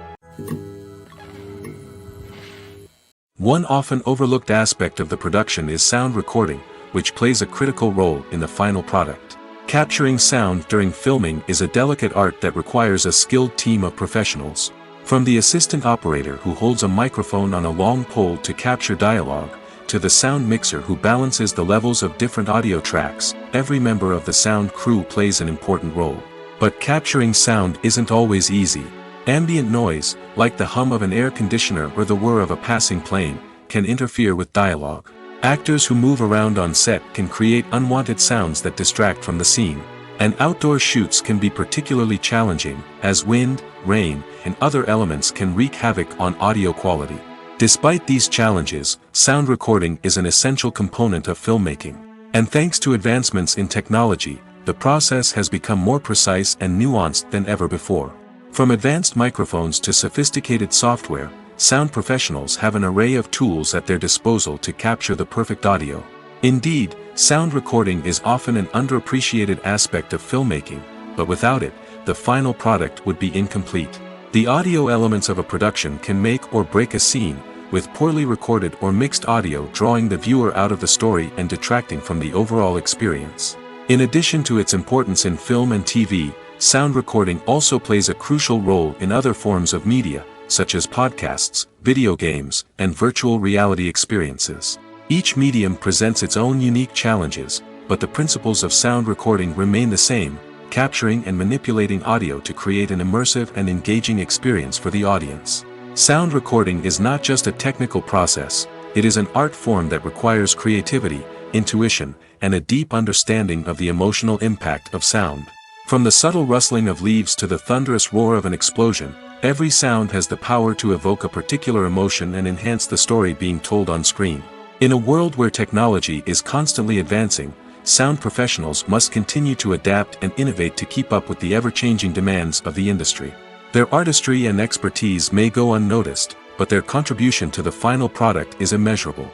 One often overlooked aspect of the production is sound recording, which plays a critical role in the final product. Capturing sound during filming is a delicate art that requires a skilled team of professionals. From the assistant operator who holds a microphone on a long pole to capture dialogue, to the sound mixer who balances the levels of different audio tracks, every member of the sound crew plays an important role. But capturing sound isn't always easy. Ambient noise, like the hum of an air conditioner or the whir of a passing plane, can interfere with dialogue. Actors who move around on set can create unwanted sounds that distract from the scene. And outdoor shoots can be particularly challenging, as wind, rain, and other elements can wreak havoc on audio quality. Despite these challenges, sound recording is an essential component of filmmaking. And thanks to advancements in technology, the process has become more precise and nuanced than ever before. From advanced microphones to sophisticated software, sound professionals have an array of tools at their disposal to capture the perfect audio. Indeed, sound recording is often an underappreciated aspect of filmmaking, but without it, the final product would be incomplete. The audio elements of a production can make or break a scene, with poorly recorded or mixed audio drawing the viewer out of the story and detracting from the overall experience. In addition to its importance in film and TV, sound recording also plays a crucial role in other forms of media, such as podcasts, video games, and virtual reality experiences. Each medium presents its own unique challenges, but the principles of sound recording remain the same, capturing and manipulating audio to create an immersive and engaging experience for the audience. Sound recording is not just a technical process, it is an art form that requires creativity, intuition, and a deep understanding of the emotional impact of sound. From the subtle rustling of leaves to the thunderous roar of an explosion, every sound has the power to evoke a particular emotion and enhance the story being told on screen. In a world where technology is constantly advancing, sound professionals must continue to adapt and innovate to keep up with the ever-changing demands of the industry. Their artistry and expertise may go unnoticed, but their contribution to the final product is immeasurable.